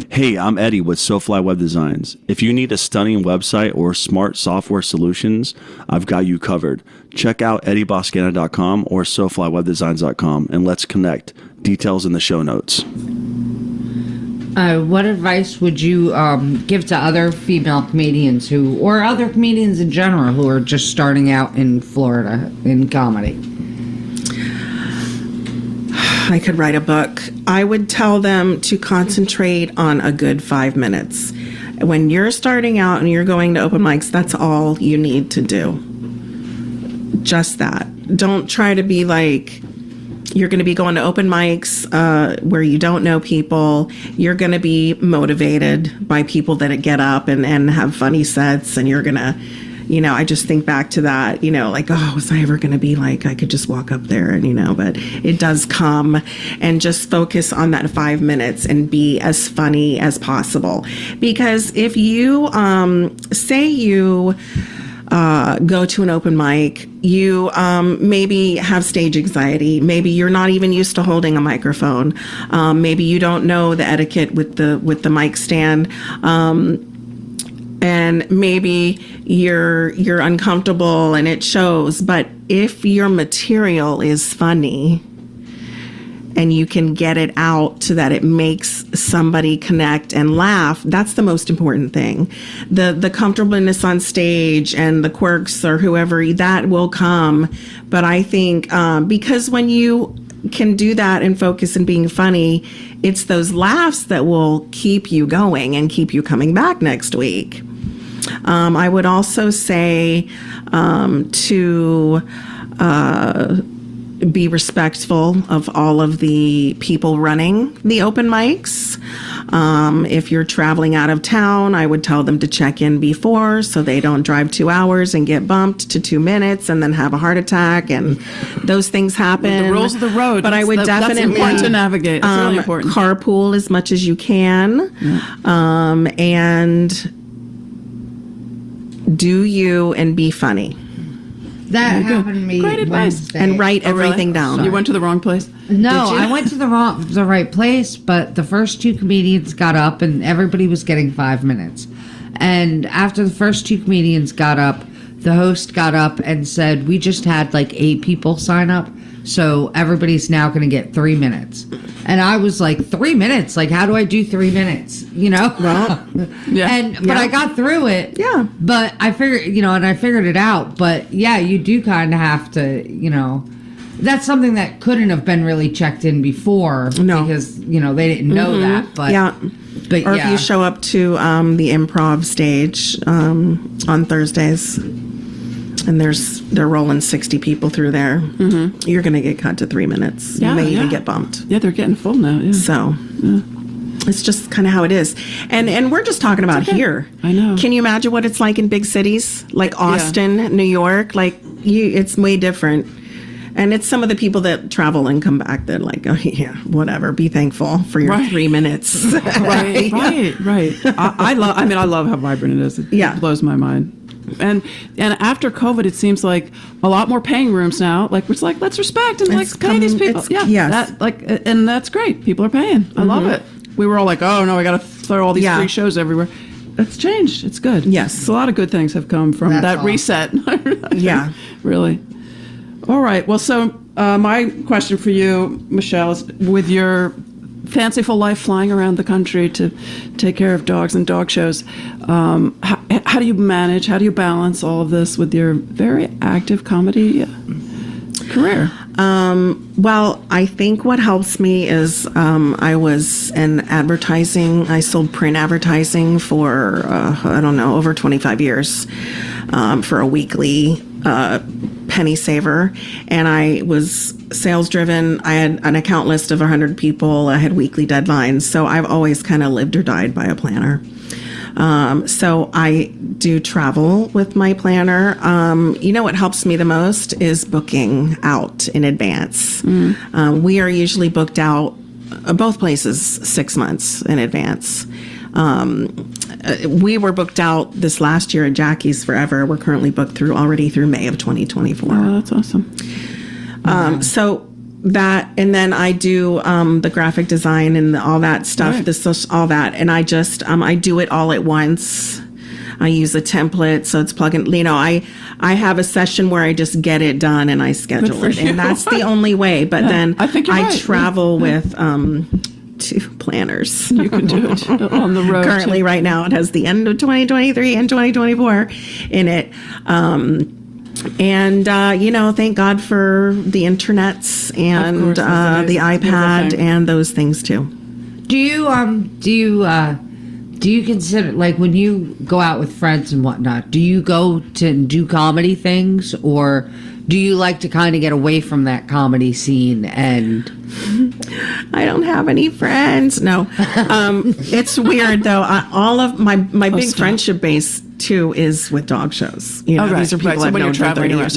Hey, I'm Eddie with SoFly Web Designs. If you need a stunning website or smart software solutions, I've got you covered. Check out eddieboscana.com or SoFlyWebDesigns.com and let's connect. Details in the show notes. What advice would you give to other female comedians or other comedians in general who are just starting out in Florida in comedy? I could write a book. I would tell them to concentrate on a good 5 minutes. When you're starting out and you're going to open mics, that's all you need to do. Just that. Don't try to be like, you're going to be going to open mics where you don't know people. You're going to be motivated by people that get up and have funny sets, and you're going to, I just think back to that, like, oh, was I ever going to be like, I could just walk up there and, but it does come, and just focus on that 5 minutes and be as funny as possible. Because if you, say you go to an open mic, you maybe have stage anxiety, maybe you're not even used to holding a microphone, maybe you don't know the etiquette with the mic stand, and maybe you're uncomfortable and it shows. But if your material is funny and you can get it out so that it makes somebody connect and laugh, that's the most important thing. The comfortableness on stage and the quirks or whoever, that will come. But I think because when you can do that and focus on being funny, it's those laughs that will keep you going and keep you coming back next week. I would also say to be respectful of all of the people running the open mics. If you're traveling out of town, I would tell them to check in before so they don't drive 2 hours and get bumped to 2 minutes and then have a heart attack, and those things happen. The rules of the road. But I would definitely that's important to navigate. It's really important. Carpool as much as you can, and do you and be funny. That happened to me Great advice. Wednesday. And write everything down. You went to the wrong place? No, Did you? I went to the right place, but the first two comedians got up and everybody was getting 5 minutes. And after the first two comedians got up, the host got up and said, we just had like 8 people sign up, so everybody's now going to get 3 minutes. And I was like, 3 minutes? Like, how do I do 3 minutes? Well, yeah. But I got through it. Yeah. But I figured, and I figured it out. But yeah, you do kind of have to, that's something that couldn't have been really checked in before. No. Because, they didn't know that. But yeah. But or yeah. if you show up to the improv stage on Thursdays, and they're rolling 60 people through there, you're going to get cut to 3 minutes. Yeah, you may even yeah. get bumped. Yeah, they're getting full now. Yeah. So it's just kind of how it is. And we're just talking about here. I know. Can you imagine what it's like in big cities like Austin, New York? Like it's way different. And it's some of the people that travel and come back that like, oh yeah, whatever. Be thankful for your 3 minutes. Right. I love how vibrant it is. It blows my mind. And after COVID, it seems like a lot more paying rooms now. Like it's like, let's respect and like pay these people. Yes. And that's great. People are paying. I love it. We were all like, oh no, I got to throw all these free shows everywhere. It's changed. It's good. Yes. It's a lot of good things have come from that reset. Yeah. Really. All right. Well, so my question for you, Michelle, is with your fanciful life flying around the country to take care of dogs and dog shows, how do you manage, how do you balance all of this with your very active comedy career? Well, I think what helps me is I was in advertising. I sold print advertising for, over 25 years for a weekly penny saver. And I was sales driven. I had an account list of 100 people. I had weekly deadlines. So I've always kind of lived or died by a planner. So I do travel with my planner. What helps me the most is booking out in advance. We are usually booked out, both places, 6 months in advance. We were booked out this last year at Jackie's Forever. We're currently booked already through May of 2024. Oh, that's awesome. So that, and then I do the graphic design and all that stuff, all that, and I just I do it all at once. I use a template, so it's plug and I have a session where I just get it done and I schedule it, and that's the only way. But then I think you're right. travel with 2 planners. You can do it on the road. Currently, right now, it has the end of 2023 and 2024 in it. Thank God for the internets and Of course, that's the amazing. iPad Beautiful thing. and those things too. Do you consider, like, when you go out with friends and whatnot, do you go to do comedy things, or do you like to kind of get away from that comedy scene? And I don't have any friends. No, it's weird though. All of my big stop. friendship base too is with dog shows. You know, Oh, right, these are people right. So I've when you're known for 30 traveling, years.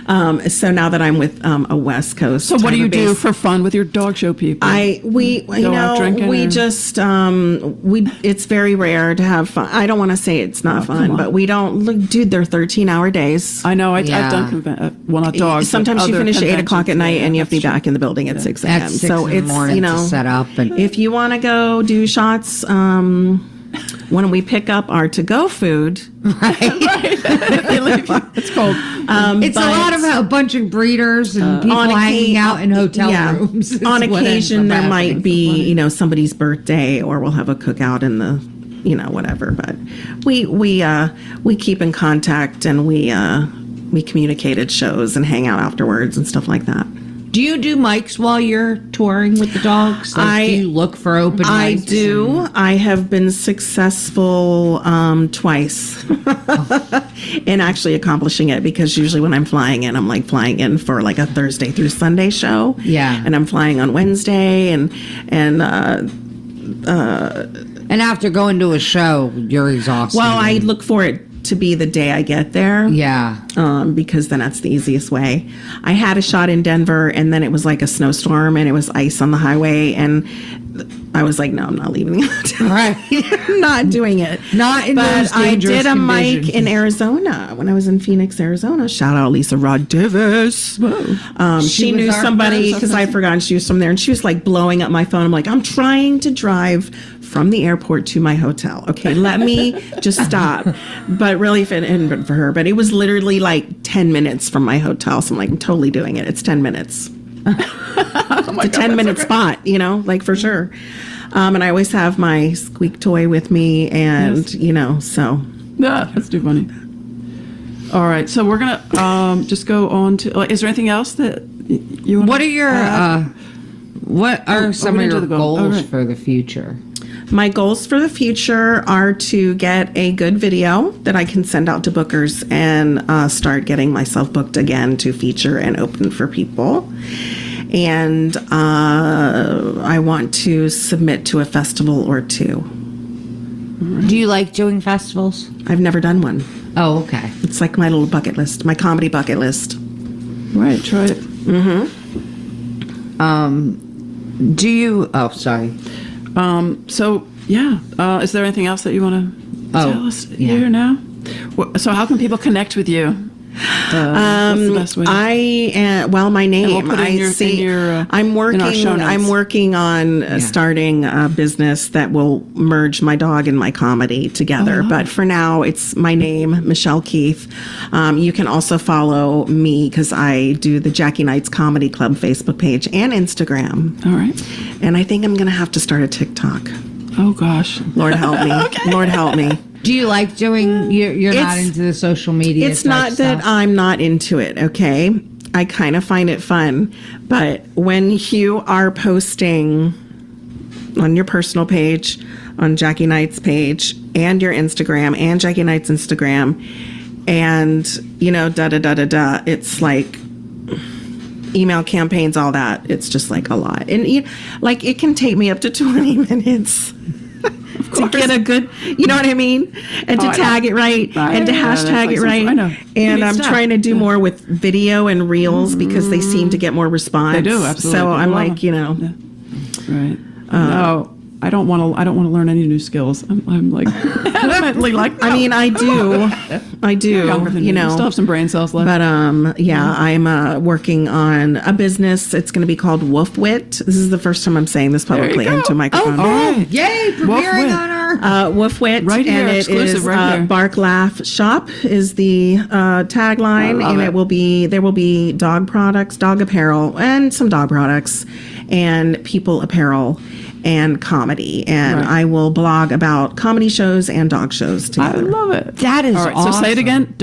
right, right. So now that I'm with a West Coast, So what do type you of do base, for fun with your dog show people? we just it's very rare to have fun. I don't want to say it's not fun, on. but we don't look, dude. They're 13-hour days. I know. I've Yeah. done well, not dogs. Sometimes but you other finish at 8 o'clock at conventions. night Yeah, and you have to be that's true. back in the building at 6 a.m. at 6 So in the it's, morning to set up, and if you want to go do shots, when we pick up our to-go food, It's cold. it's a lot of a bunch of breeders and people hanging out in hotel rooms. is On what ends occasion, up there might happening. be, somebody's birthday, or we'll have a cookout in the, whatever. But we keep in contact, and we communicate at shows and hang out afterwards and stuff like that. Do you do mics while you're touring with the dogs? Like, do you look for open mics? I do. I have been successful twice in actually accomplishing it, because usually when I'm flying in, I'm like flying in for like a Thursday through Sunday show. Yeah. And I'm flying on Wednesday, and And after going to a show, you're exhausted. well, I look for it to be the day I get there. Yeah. Because then that's the easiest way. I had a shot in Denver, and then it was like a snowstorm, and it was ice on the highway, and I was like, no, I'm not leaving the hotel. Right. I'm not doing it. Not in those But I dangerous did a mic conditions. in Arizona when I was in Phoenix, Arizona. Shout out Lisa Rod Davis. She was knew our somebody, first- because I forgot she was from there, and she was like blowing up my phone. I'm like, I'm trying to drive from the airport to my hotel. Okay, let me just stop. But really, if it hadn't been for her, but it was literally like 10 minutes from my hotel. So I'm like, I'm totally doing it. It's 10 minutes. It's a 10-minute spot, like for sure. And I always have my squeak toy with me, and so Yeah, that's too funny. All right, so we're gonna just go on to. Is there anything else that you want? What are your what are some we of didn't your do the goal. goals All right. for the future? my goals for the future are to get a good video that I can send out to bookers and start getting myself booked again to feature and open for people. And I want to submit to a festival or two. Do you like doing festivals? I've never done one. Oh, okay. It's like my little bucket list, my comedy bucket list. Right, try it. Do you? Oh, sorry. So, yeah. Is there anything else that you want to tell us yeah. here now? So how can people connect with you? What's the best way? My name. we'll put it in your, I'm in working. our show notes. I'm working on starting a business that will merge my dog and my comedy together. But for now, it's my name, Michelle Keith. You can also follow me because I do the Jackie Knights Comedy Club Facebook page and Instagram. All right. And I think I'm going to have to start a TikTok. Oh, gosh. Lord help me. Lord help me. Do you like doing? You're not It's- into the social media. It's type not that stuff? I'm not into it, okay? I kind of find it fun. But when you are posting on your personal page, on Jackie Knight's page, and your Instagram, and Jackie Knight's Instagram, and, da-da-da-da-da, it's like email campaigns, all that. It's just like a lot. And, it can take me up to 20 minutes. To get a good, you know what I mean? And to I tag know. it right, and to Yeah, that's hashtag like it right. I know. You And need I'm stuff. trying to do more with video and reels because they seem to get more response. They do, absolutely. So I'm People love like, Right. No, I don't want to learn any new skills. I'm like, adamantly like, I mean, I do, younger than you still have some brain cells left. But I'm working on a business. It's going to be called Wolf Wit. This is the first time I'm saying this publicly go. into a microphone. right. Yay! Wolf Premiering Wit. on our. Wolf Wit, Right here, and it exclusive is right here. Bark Laugh Shop is the tagline, I love and it. there will be dog products, dog apparel, and some dog products, and people apparel. and comedy. And Right. I will blog about comedy shows and dog shows I together. love it. That is All right, so say it awesome. again.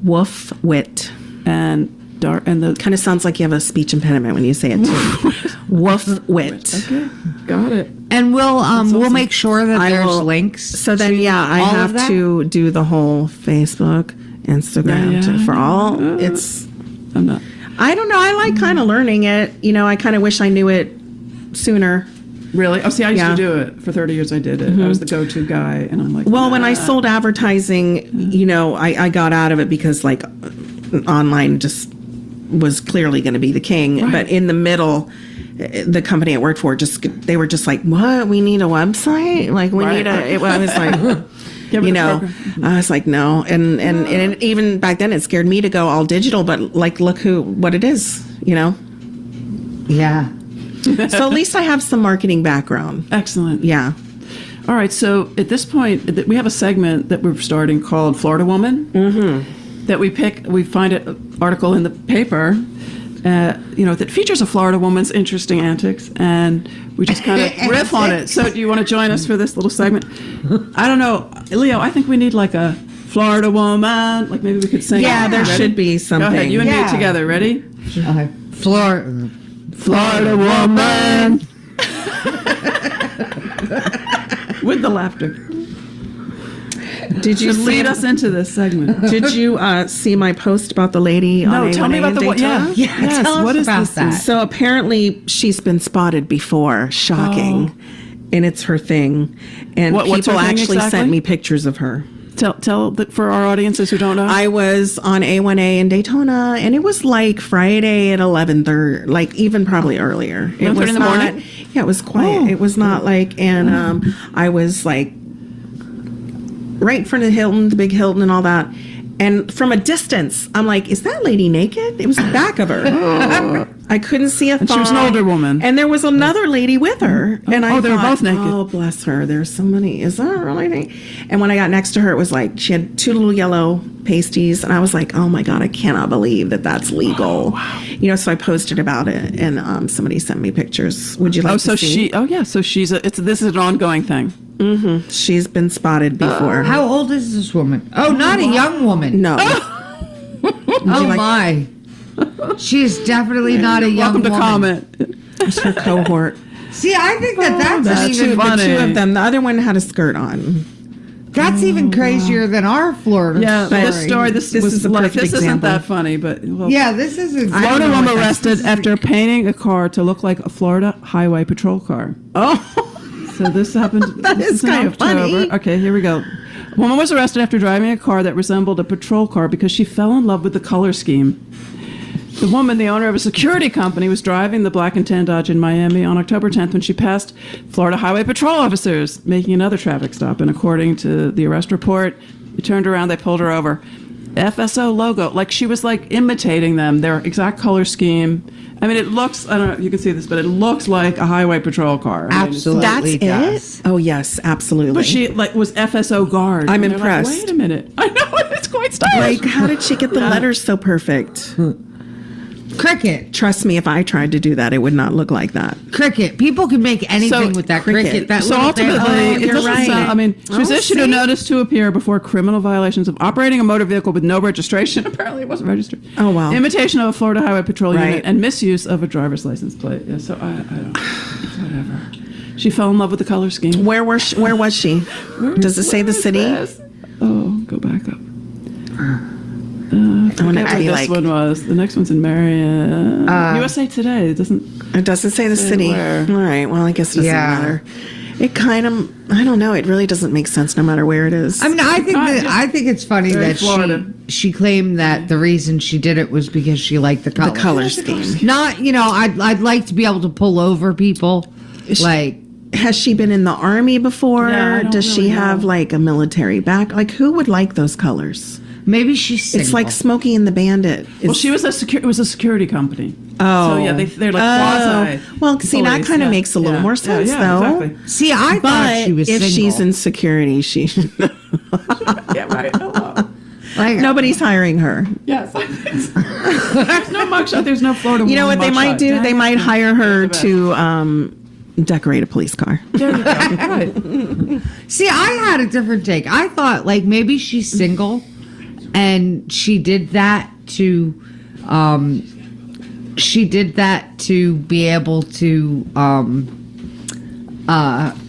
Woof Wit. And the Kind of sounds like you have a speech impediment when you say it too. Woof Wit. okay, got it. And we'll make sure that I there's will- links. So then, yeah, I all of have that? to do the whole Facebook, Instagram Yeah, for all. It's, I'm not. I don't know. I like kind of learning it. You know, I kind of wish I knew it sooner. Really? Oh, see, I used Yeah. to do it. For 30 years I did it. I was the go-to guy, and I'm like, Well, when I nah. sold advertising, you know, I got out of it because like online just was clearly going to be the king. Right. But in the middle, the company I worked for they were just like, what? We need a website? Like we Right. need I was like, Give it you a know, program. I was like, no. And it, even back then it scared me to go all digital, but like, look what it is, you know? Yeah. So at least I have some marketing background. Excellent. Yeah. All right, so at this point, we have a segment that we're starting called Florida Woman. Mm-hmm. That we find an article in the paper, that features a Florida woman's interesting antics, and we just kind of riff on it. So do you want to join us for this little segment? I don't know. Leo, I think we need like a Florida woman. Like maybe we could sing. Yeah, it. there Ready? should be Go something. ahead, you and me Yeah. together. Ready? Florida woman. With the laughter. Did you Should lead us into this segment. Did you see my post about the lady on No, tell me A1A about in the one. Daytona? Yeah, yes. tell us What is about this? that. So apparently she's been spotted before. Shocking. And it's her thing. And What's her people thing actually exactly? sent me pictures of her. Tell for our audiences who don't know. I was on A1A in Daytona, and it was like Friday at 11:30, like even probably earlier. It 11:30 was in the not, morning? Yeah, it was quiet. Oh. It was not like, and I was like right in front of the Hilton, the big Hilton, and all that. And from a distance, I'm like, is that lady naked? It was the back of her. I couldn't see a thigh. And she was an older woman. And there was another lady with her. And I they were thought, both naked. oh, bless her. There's so many. Is that really naked? And when I got next to her, it was like she had two little yellow pasties. And I was like, oh, my God, I cannot believe that that's legal. Oh, wow. You know, so I posted about it. And somebody sent me pictures. Would you like to see? So she's this is an ongoing thing. She's been spotted before. How old is this woman? Oh, not a young woman. No. Oh my. She's definitely not a young Welcome to woman. comment. It's her cohort. See, I think that's that's even too The funny. two of them. The other one had a skirt on. that's even crazier than our Florida Yeah, story. this story. This is a perfect this isn't example. that funny, but well, Yeah, this is a Florida know woman what arrested after painting a car to look like a Florida highway patrol car. Oh. So this happened. That this is in kind of funny. October. Okay, here we go. A woman was arrested after driving a car that resembled a patrol car because she fell in love with the color scheme. The woman, the owner of a security company, was driving the black and tan Dodge in Miami on October 10th when she passed Florida Highway Patrol officers making another traffic stop. And according to the arrest report, they turned around, they pulled her over. FSO logo, like she was like imitating them, their exact color scheme. I mean, it looks, I don't know if you can see this, but it looks like a highway patrol car. I mean, it's like- Absolutely. That's it? Oh, yes, absolutely. but she like was FSO guard. I'm And they're like, impressed. wait a minute. I know, it's quite stylish. Like, how did she get the letters so perfect? cricket. Trust me, if I tried to do that, it would not look like that. Cricket. People can make anything So, with that cricket. cricket. That So little ultimately, thing. it you're doesn't right. sound, I mean, she was Oh, issued a see? notice to appear before criminal violations of operating a motor vehicle with no registration. Apparently, it wasn't registered. Oh, wow. Imitation of a Florida Highway Patrol Right. unit and misuse of a driver's license plate. Yeah, so I don't, whatever. She fell in love with the color scheme. Where was she? Does it say the city? Oh, go back up. I want it to Where be this like, one was. The next one's in Marion. USA Today. It doesn't. it doesn't say the city. where. All right, well, I guess it doesn't Yeah. matter. It kind of, I don't know, it really doesn't make sense no matter where it is. I mean, I think it's funny Very that Florida. she claimed that the reason she did it was because she liked the color. the color scheme. Not, I'd like to be able to pull over people. Like, Has she been in the army before? Yeah, I don't Does she really have know. like a military back? Like, who would like those colors? maybe she's single. It's like Smokey and the Bandit. Well, she was it was a security company. Oh. So yeah, they're like quasi. Well, see, that police, kind of yeah. makes a little Yeah, more yeah, sense, yeah, though. Exactly. See, I thought But she was if single. she's in security, she Yeah, right. Hello. like, nobody's hiring her. Yes, I think so. There's no mugshot. There's no Florida. You know what they mugshot. might do? Yeah, They yeah. might hire her The best. to decorate a police car. There you go. Right. See, I had a different take. I thought like maybe she's single and she did that to be able to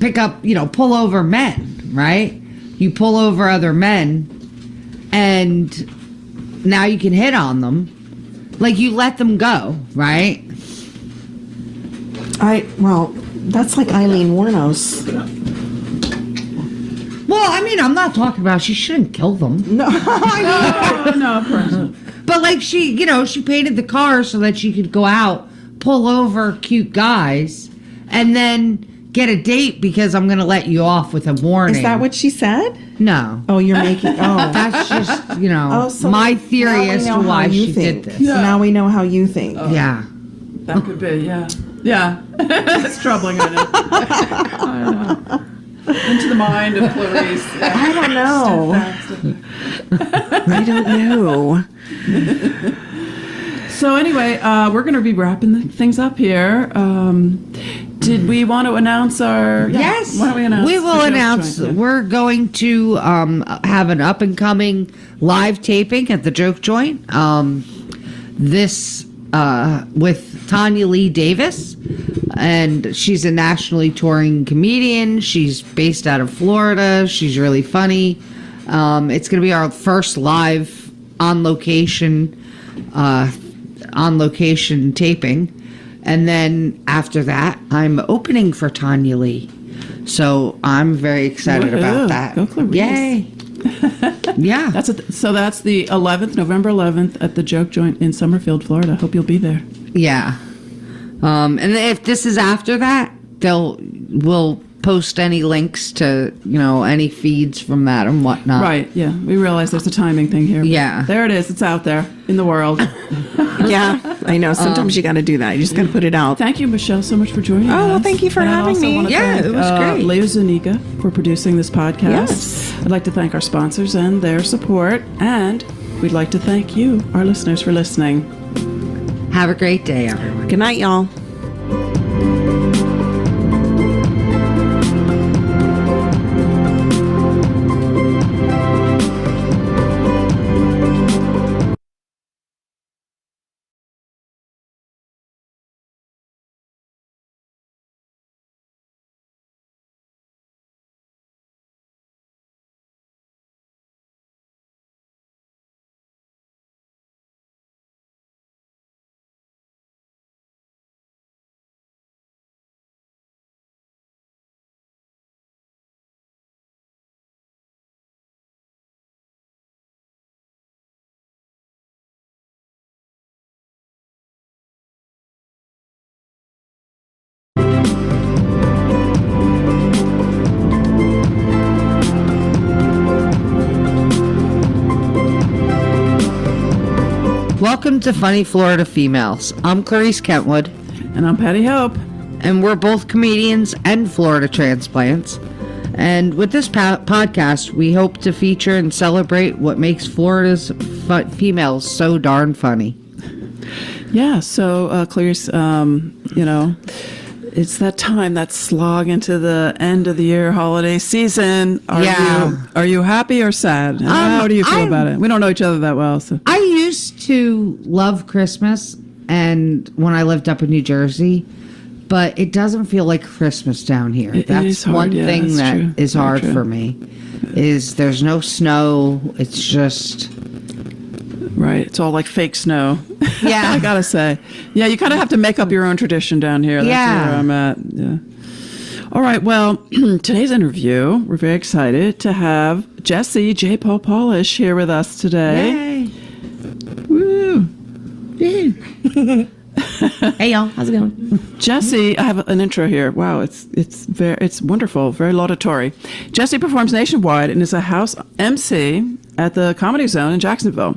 pick up, pull over men, right? You pull over other men and now you can hit on them. Like you let them go, right? Well, that's like Eileen Wuornos. Well, I mean, I'm not talking about she shouldn't kill them. No, Oh, no, of course not. But like she painted the car so that she could go out, pull over cute guys, and then get a date because I'm going to let you off with a warning. is that what she said? No. Oh, you're making. Oh, That's just, so my now theory we as know to how why you she think. did this. So now we know how you think. Yeah. That could be, yeah. Yeah. It's troubling, I know. Into the mind of Clarice. Yeah. I don't know. I don't know. So anyway, we're going to be wrapping things up here. Did we want to announce our... Yeah, Yes. why don't we announce? We will the joke announce joint? we're going to have an up and coming live taping at the Joke Joint. This with Tanya Lee Davis, and she's a nationally touring comedian. She's based out of Florida. She's really funny. It's going to be our first live on location taping. And then after that, I'm opening for Tanya Lee. So I'm very excited Woohoo. about that. Go Clarice. Yay. Yeah. That's the 11th, November 11th at the Joke Joint in Summerfield, Florida. Hope you'll be there. Yeah. And if this is after that, we'll post any links to, any feeds from that and whatnot. Right, yeah. We realize there's a timing thing here. Yeah. There it is. It's out there in the world. Yeah, I know. Sometimes you got to do that. You just got to put it out. Thank you, Michelle, so much for joining us. Oh, well, thank you for And I having also me. want to Yeah, thank, it was great. Leo Zuniga for producing this podcast. Yes. I'd like to thank our sponsors and their support. And we'd like to thank you, our listeners, for listening. Have a great day, everyone. Good night, y'all. Welcome to Funny Florida Females. I'm Clarice Kentwood, And I'm Patty Hope. and we're both comedians and Florida transplants. And with this podcast, we hope to feature and celebrate what makes Florida's females so darn funny. Yeah, so Clarice, it's that time, that slog into the end of the year holiday season. Are you happy or sad? How do you feel about it? We don't know each other that well, so. I used to love Christmas and when I lived up in New Jersey, but it doesn't feel like Christmas down here. It That's is hard. one Yeah, thing that's that true. is Very hard true. for me. Is there's no snow. It's just Right, it's all like fake snow. Yeah. I gotta say. Yeah, you kind of have to make up your own tradition down here. That's Yeah. where I'm at. Yeah. All right, well, today's interview, we're very excited to have Jessie J. Paul Polish here with us today. yay. Woo! Hey y'all, how's it going? Jessie, I have an intro here. Wow, it's wonderful, very laudatory. Jessie performs nationwide and is a house MC at the Comedy Zone in Jacksonville.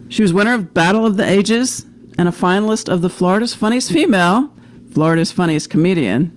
She was winner of Battle of the Ages and a finalist of the Florida's Funniest Female, Florida's Funniest Comedian,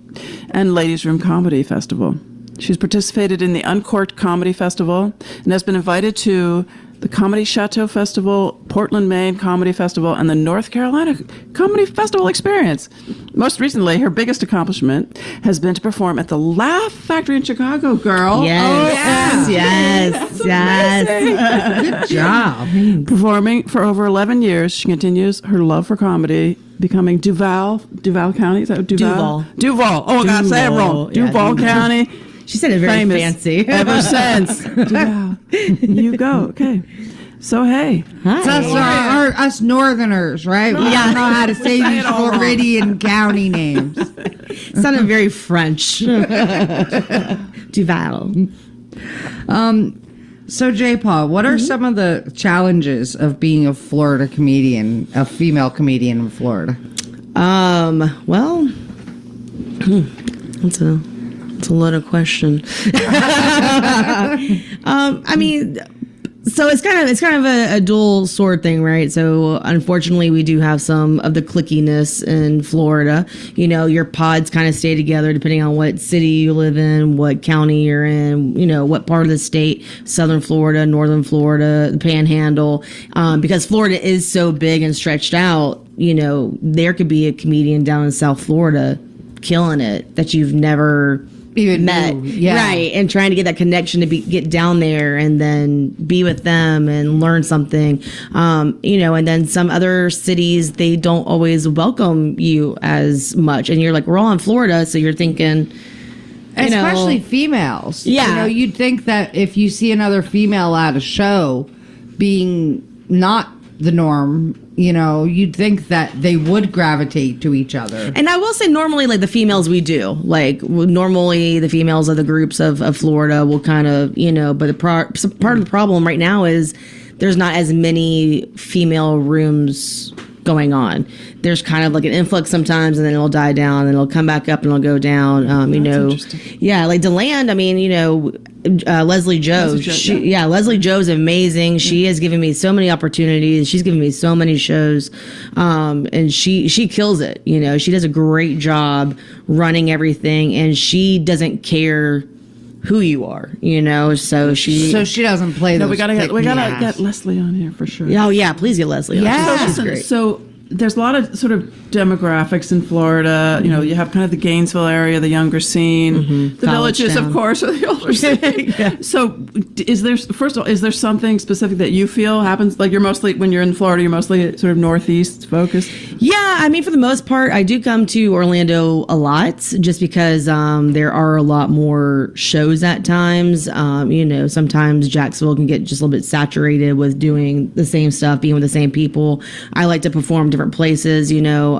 and Ladies Room Comedy Festival. She's participated in the Uncorked Comedy Festival and has been invited to the Comedy Chateau Festival, Portland, Maine Comedy Festival, and the North Carolina Comedy Festival Experience. Most recently, her biggest accomplishment has been to perform at the Laugh Factory in Chicago, girl. Yes, yes. Good job. Performing for over 11 years, she continues her love for comedy, becoming Duval County. Is that Duval? Duval. Oh, I gotta say it wrong. Yeah, Duval County. She said it very Famous fancy. ever since. Duval. You go. Okay. So, hey. It's us Northerners, right? We don't know how to say these Floridian county names. Sounded very French. Duval. So, J. Paul, what are some of the challenges of being a Florida comedian, a female comedian in Florida? Well, that's a loaded question. I mean, so it's kind of a dual sword thing, right? So unfortunately, we do have some of the clickiness in Florida. You know, your pods kind of stay together depending on what city you live in, what county you're in, you know, what part of the state, Southern Florida, Northern Florida, the Panhandle. Because Florida is so big and stretched out, you know, there could be a comedian down in South Florida killing it that you've never Even met, knew, right, and trying to get that connection to get down there and then be with them and learn something, you know. And then some other cities, they don't always welcome you as much, and you're like, we're all in Florida, so you're thinking, Especially females. Yeah. You know, you'd think that if you see another female at a show being not the norm, you know, you'd think that they would gravitate to each other. And I will say, normally, like the females, we do. Like normally, the females of the groups of Florida will kind of, you know. But part of the problem right now is there's not as many female rooms going on. There's kind of like an influx sometimes, and then it'll die down, and it'll come back up, and it'll go down. You know, yeah, like DeLand. I mean, you know, Leslie Joe. Leslie Joe's amazing. She has given me so many opportunities. She's given me so many shows, and she kills it. You know, she does a great job running everything, and she doesn't care who you are, you know. So she doesn't play. No, those we gotta pick-me-ass. get Leslie on here for sure. Oh yeah, please get Leslie on. Yeah. She's Listen, great. so there's a lot of sort of demographics in Florida. You know, you have kind of the Gainesville area, the younger scene, the College villages, town. of course, are the older scene. So, is there something specific that you feel happens? Like when you're in Florida, you're mostly sort of northeast focused. Yeah, I mean, for the most part, I do come to Orlando a lot just because there are a lot more shows at times. You know, sometimes Jacksonville can get just a little bit saturated with doing the same stuff, being with the same people. I like to perform different places, you know,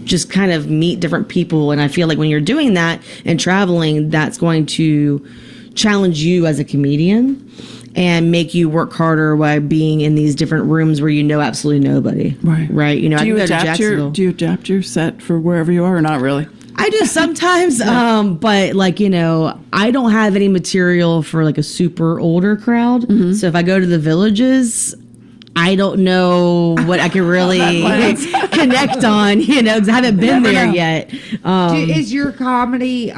just kind of meet different people. And I feel like when you're doing that and traveling, that's going to challenge you as a comedian and make you work harder by being in these different rooms where you know absolutely nobody. Right. You know, Do you I can go to Jacksonville. do you adapt your set for wherever you are, or not really? I do sometimes, but like, you know, I don't have any material for like a super older crowd. So if I go to the villages, I don't know what I can really connect on, you know, because I haven't been there yet. Is your comedy,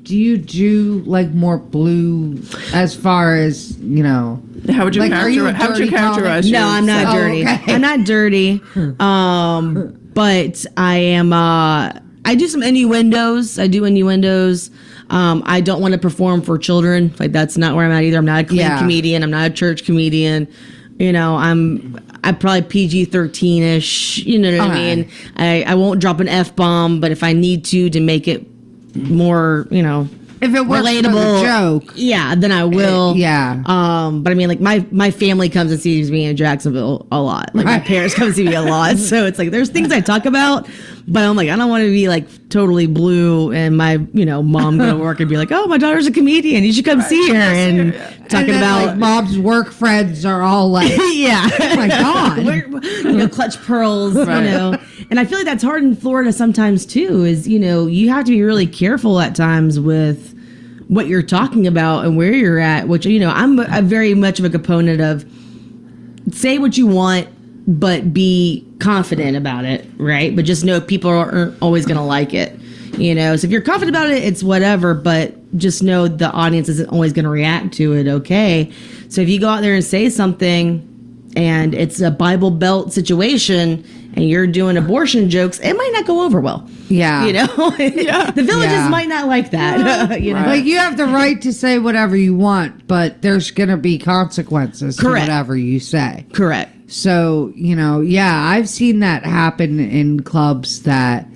do you do like more blue as far as, you know? How would you Like, are you a dirty characterize? No, I'm not Oh, dirty. okay. I'm not dirty. But I am, I do some innuendos. I do innuendos. I don't want to perform for children. Like, that's not where I'm at either. I'm not a clean comedian. I'm not a church comedian. You know, I'm probably PG-13-ish. You know what I mean? I won't drop an F-bomb, but if I need to make it more, you know, If it works relatable for the joke. yeah, then I will. Yeah. But I mean, like my family comes and sees me in Jacksonville a lot. Like my parents come see me a lot. So it's like there's things I talk about, but I'm like, I don't want to be like totally blue and my, you know, mom go to work and be like, oh, my daughter's a comedian. You should come see her and talking And then, about like, mom's work friends are all like, yeah. oh my God. You know, clutch pearls, you know. And I feel like that's hard in Florida sometimes too, is, you know, you have to be really careful at times with what you're talking about and where you're at, which, you know, I'm a very much of a component of say what you want, but be confident about it, right? But just know people aren't always going to like it, you know? So if you're confident about it, it's whatever, but just know the audience isn't always going to react to it, okay? So if you go out there and say something and it's a Bible Belt situation, and you're doing abortion jokes, it might not go over well. Yeah. You know, the villages Yeah. might not like that. You know, Like, you have the right to say whatever you want, but there's going to be consequences Correct. to whatever you say. correct. So, I've seen that happen in clubs that,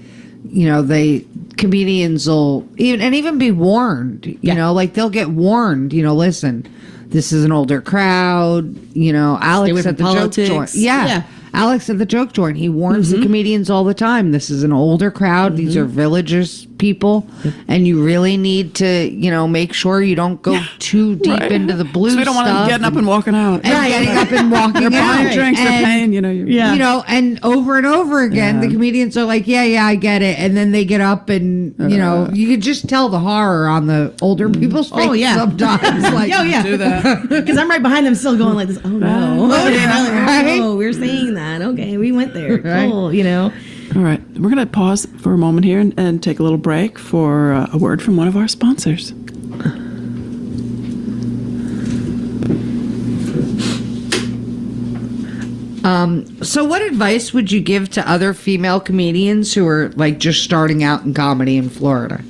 comedians will even be warned, like they'll get warned, listen, this is an older crowd, Alex away at from the politics. joke joint. Yeah. Alex at the joke joint. He warns the comedians all the time. This is an older crowd. These are villagers people. And you really need to, make sure you don't go too deep Right. into the blue So we don't want them stuff getting up and walking out. getting up and walking They're out. buying drinks, they're And- paying, Yeah. and over and over again, the comedians are like, yeah, I get it. And then they get up and, you could just tell the horror on the older people's face Oh, yeah. sometimes. Like, Oh yeah, do that. because I'm right behind them, still going like this. Oh no! Right. Oh, we're saying that. Okay, we went there. Right. Cool. All right, we're going to pause for a moment here and take a little break for a word from one of our sponsors. So what advice would you give to other female comedians who are like just starting out in comedy in Florida?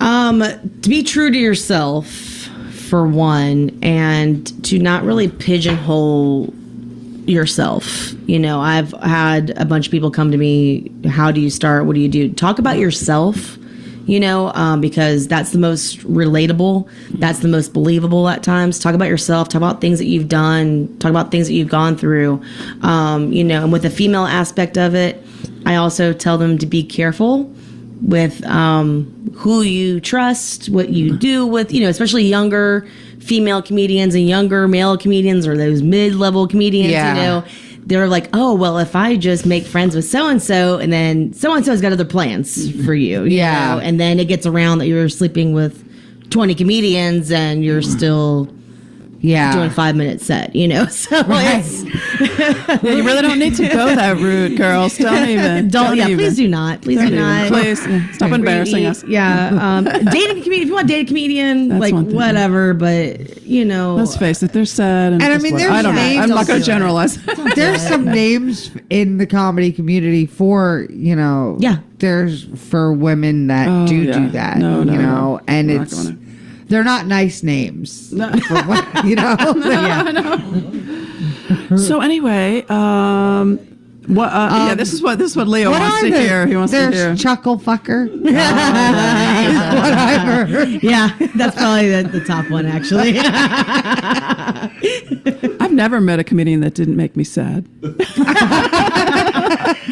To be true to yourself, for one, and to not really pigeonhole yourself. I've had a bunch of people come to me. How do you start? What do you do? Talk about yourself. Because that's the most relatable. That's the most believable at times. Talk about yourself. Talk about things that you've done. Talk about things that you've gone through. And with the female aspect of it, I also tell them to be careful with who you trust, what you do with, especially younger female comedians and younger male comedians or those mid-level comedians, Yeah. They're like, oh, well, if I just make friends with so-and-so, and then so-and-so's got other plans for you, you Yeah. know? And then it gets around that you're sleeping with 20 comedians and you're still doing a 5-minute set, So it's... You really don't need to go that route, girls. Don't even. Please do not. Please do not. Please, stop embarrassing us. Yeah. Dating a comedian, if you want to date a comedian, That's like, one thing. whatever, but, Let's face it, they're sad. And I just mean, what- there's I don't know. names I'm not going to also. generalize. There's some names in the comedy community for, Yeah. there's for women that Oh, do yeah. that, No, and We're not it's, gonna. they're not nice names. For what, So anyway, this is what Leo What wants are to there? hear. He wants to There's hear. chuckle fucker. Is what I've heard. Yeah, that's probably the top one, actually. I've never met a comedian that didn't make me sad.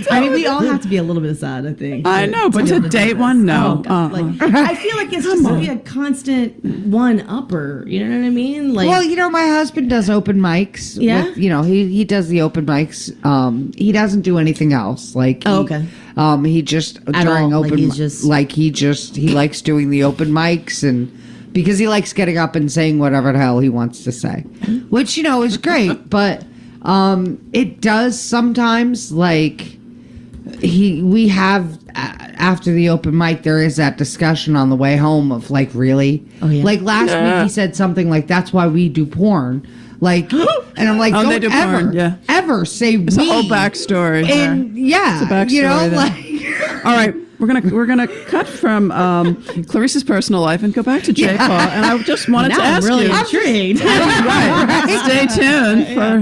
I mean, we all have to be a little bit sad, I think. I know, but to date one, no. Oh, God. Like, I feel like it's just to be a constant one-upper. You know what I mean? Like, Well, my husband does open mics. Yeah? With, he does the open mics. He doesn't do anything else. Like, Oh, okay. He just At during all, like, open, he's just- he likes doing the open mics and because he likes getting up and saying whatever the hell he wants to say, which is great. But it does sometimes we have after the open mic there is that discussion on the way home of like really yeah. like last week he said something like that's why we do porn like and I'm like Oh, don't they do ever porn, yeah. ever say It's we a whole backstory. there. and yeah It's a backstory there. like All right, we're gonna cut from Clarissa's personal life and go back to J. Paul. And I just wanted now to I'm ask really you. intrigued. Right. Stay tuned for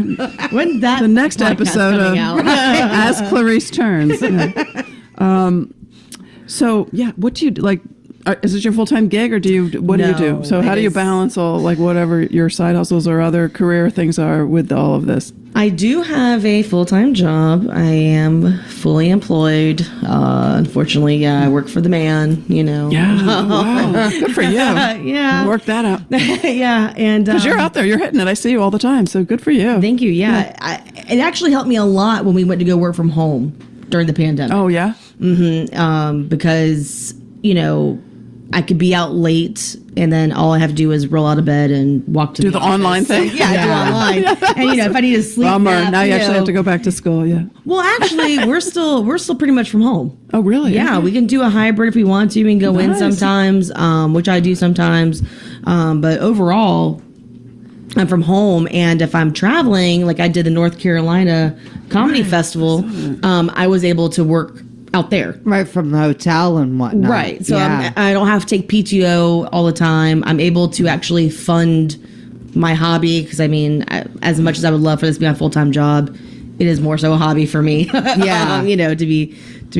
When that the next podcast episode of coming out? As Clarice Turns. Yeah. So yeah, what do you like? Is it your full-time gig or what do you do? No, So how it do you is- balance all like whatever your side hustles or other career things are with all of this? I do have a full-time job. I am fully employed. Unfortunately, yeah, I work for the man, Yeah, wow, good for you. Yeah. Work that out. Yeah, and Because you're out there, you're hitting it. I see you all the time, so good for you. Thank you. Yeah, it actually helped me a lot when we went to go work from home during the pandemic. Oh yeah. Because I could be out late, and then all I have to do is roll out of bed and walk to Do the online thing. Yeah, I do online. And if I need to sleep, Bummer. nap, Now you actually have to go back to school. Yeah. Well, actually, we're still pretty much from home. Oh really? Yeah, we can do a hybrid if we want to. We can go in Nice. sometimes, which I do sometimes. But overall, I'm from home, and if I'm traveling, like I did the North Carolina Comedy Festival, I was able to work out there. Right from the hotel and whatnot. Right. So yeah. I don't have to take PTO all the time. I'm able to actually fund my hobby because, I mean, as much as I would love for this to be my full-time job, it is more so a hobby for me. Yeah. You know, to be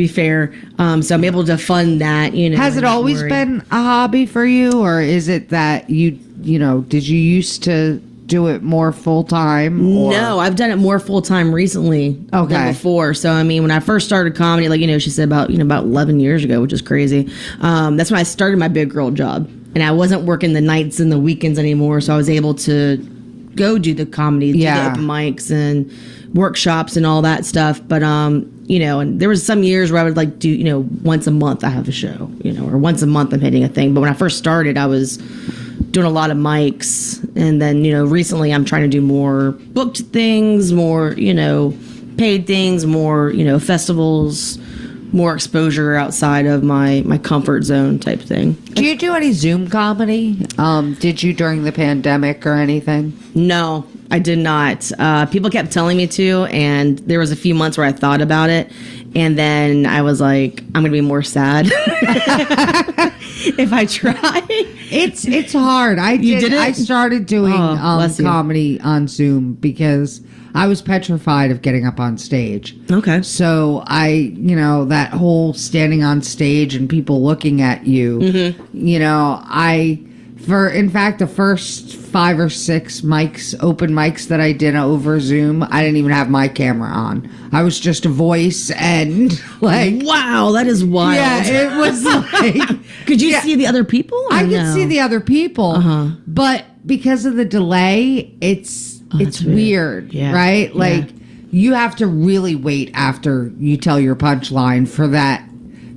fair. So I'm able to fund that, you know. Has it and not always worry. been a hobby for you, or is it that you know, did you used to do it more full time? No, I've done it more full time recently Okay. than before. So I mean, when I first started comedy, like, you know, she said about 11 years ago, which is crazy. That's when I started my big girl job, and I wasn't working the nights and the weekends anymore. So I was able to go do the comedy, do the open mics and workshops and all that stuff. But you know, and there was some years where I would like do, you know, once a month I have a show, you know, or once a month I'm hitting a thing. But when I first started, I was doing a lot of mics, and then, you know, recently I'm trying to do more booked things, more, you know, paid things, more, you know, festivals, more exposure outside of my comfort zone type thing. Do you do any Zoom comedy? Did you during the pandemic or anything? No, I did not. People kept telling me to, and there was a few months where I thought about it, and then I was like, I'm gonna be more sad if I try. It's hard. You did it? I started doing bless you. comedy on Zoom because I was petrified of getting up on stage. Okay. So you know, that whole standing on stage and people looking at you, you know, in fact, the first 5 or 6 open mics that I did over Zoom, I didn't even have my camera on. I was just a voice and like, Wow, that is wild. yeah, it was like, Could you see the other people? Or I could no? see the other people, but because of the delay, it's that's weird, Yeah. right? Yeah. Like you have to really wait after you tell your punchline for that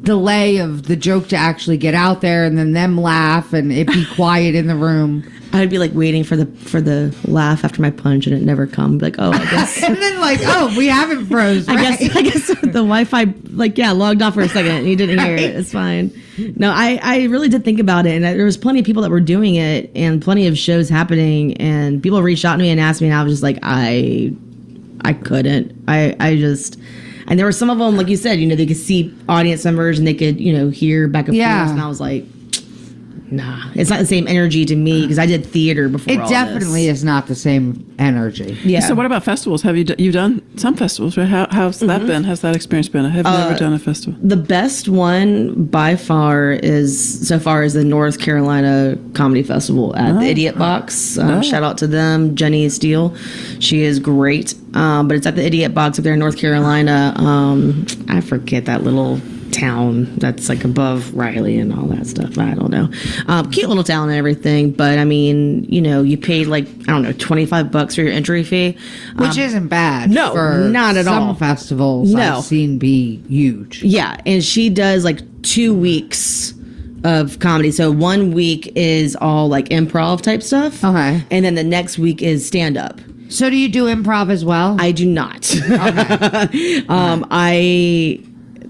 delay of the joke to actually get out there, and then them laugh and it be quiet in the room. I'd be like waiting for the laugh after my punch, and it never come. Like, oh, I guess. And then like, oh, we haven't froze. Right? I guess the Wi-Fi logged off for a second. And you didn't hear it. It's fine. No, I really did think about it, and there was plenty of people that were doing it, and plenty of shows happening, and people reached out to me and asked me, and I was just like, I couldn't. I just. And there were some of them, like you said, you know, they could see audience members and they could, you know, hear back and Yeah. forth, and I was like, nah, it's not the same energy to me because I did theater before. It definitely is not the same energy. Yeah. So what about festivals? Have you've done some festivals, right? How's that been? How's that experience been? I have never done a festival. The best one by far is the North Carolina Comedy Festival at the Idiot Box. Shout out to them, Jenny Steele. She is great. But it's at the Idiot Box up there in North Carolina. I forget that little town that's like above Riley and all that stuff. I don't know. Cute little town and everything. But I mean, you know, you paid like, I don't know, $25 for your entry fee. Which isn't bad. no, for not at some all. festivals No. I've seen be huge. Yeah, and she does like 2 weeks of comedy. So 1 week is all like improv type stuff. Okay. And then the next week is stand up. So do you do improv as well? I do not. I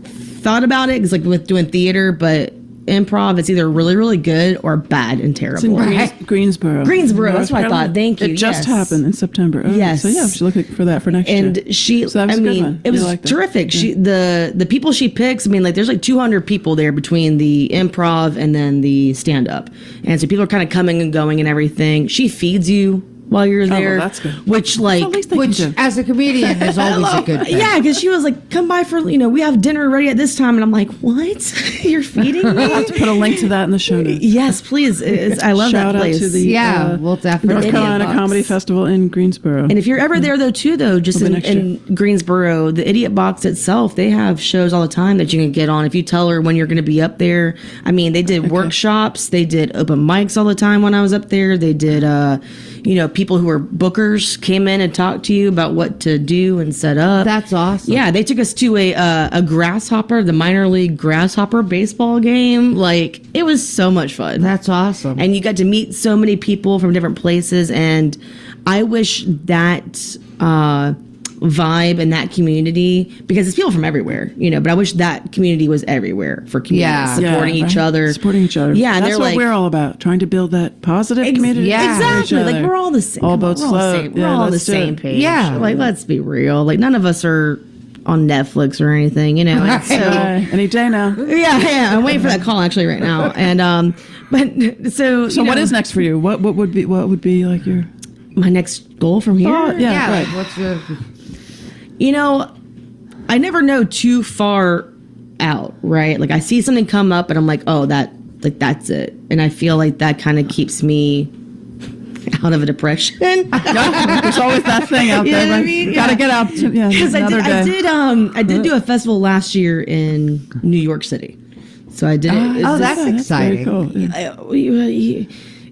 thought about it because like with doing theater, but improv, it's either really, really good or bad and terrible. It's in Greensboro. Greensboro, that's what I Carolina. thought. Thank you, It just yes. happened in September. Oh, Yes. So yeah, we should look for that for next year. And she, So that was I a good mean, one. it was You liked that? terrific. She, the people she picks, I mean, like there's like 200 people there between the improv and then the stand up. And so people are kind of coming and going and everything. She feeds you while you're there. that's good. Which like, At least they Which, can do. as a comedian, is always a good thing. yeah, because she was like, come by for, you know, we have dinner ready at this time. And I'm like, what? You're feeding I'll me? have to put a link to that in the show notes. Yes, please. I love Shout that out place. to the Yeah, we'll definitely. North Idiot Carolina Box. Comedy Festival in Greensboro. And if you're ever there, though, just We'll in, be next in Greensboro, the Idiot Box itself, they have shows all the time that you can get on. If you tell her when you're going to be up there, I mean, they did workshops, they did open mics all the time when I was up there. They did, you know, people who were bookers came in and talked to you about what to do and set up. That's awesome. Yeah, they took us to a grasshopper, the minor league grasshopper baseball game. Like, it was so much fun. That's awesome. And you got to meet so many people from different places, and I wish that vibe in that community, because it's people from everywhere, but I wish that community was everywhere for communities, Yeah. supporting Yeah, each right. other. Supporting each other. Yeah, and that's they're what like, we're all about, trying to build that positive community. Yeah. for each exactly. Like, other. we're all the same. All come on, boats we're all the float. same. We're Yeah, all on the let's do same it. page. Yeah. Like, let's be real. Like, none of us are on Netflix or anything, And so, Any day now. yeah. I'm waiting for that call actually right now. And but so What is next for you? What would be like your my next goal from here? thought? Yeah, Yeah. right. Like, what's your? I never know too far out, right? Like I see something come up and I'm like, oh, that's it. And I feel like that kind of keeps me out of a depression. There's always that thing out You know there. what I Like, mean? Gotta Yeah. get out. Because Another day. I did do a festival last year in New York City. So I did it. Oh, that's Very exciting. cool. Yeah.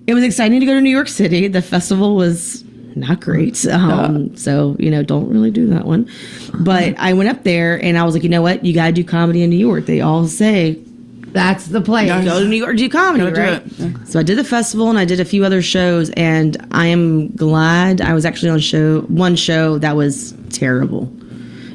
It was exciting to go to New York City. The festival was not great. So, don't really do that one. But I went up there and I was like, you know what? You got to do comedy in New York. They all say, That's the place. go to New York, do comedy, Gotta do right? it. Yeah. So I did the festival and I did a few other shows, and I am glad I was actually on one show that was terrible.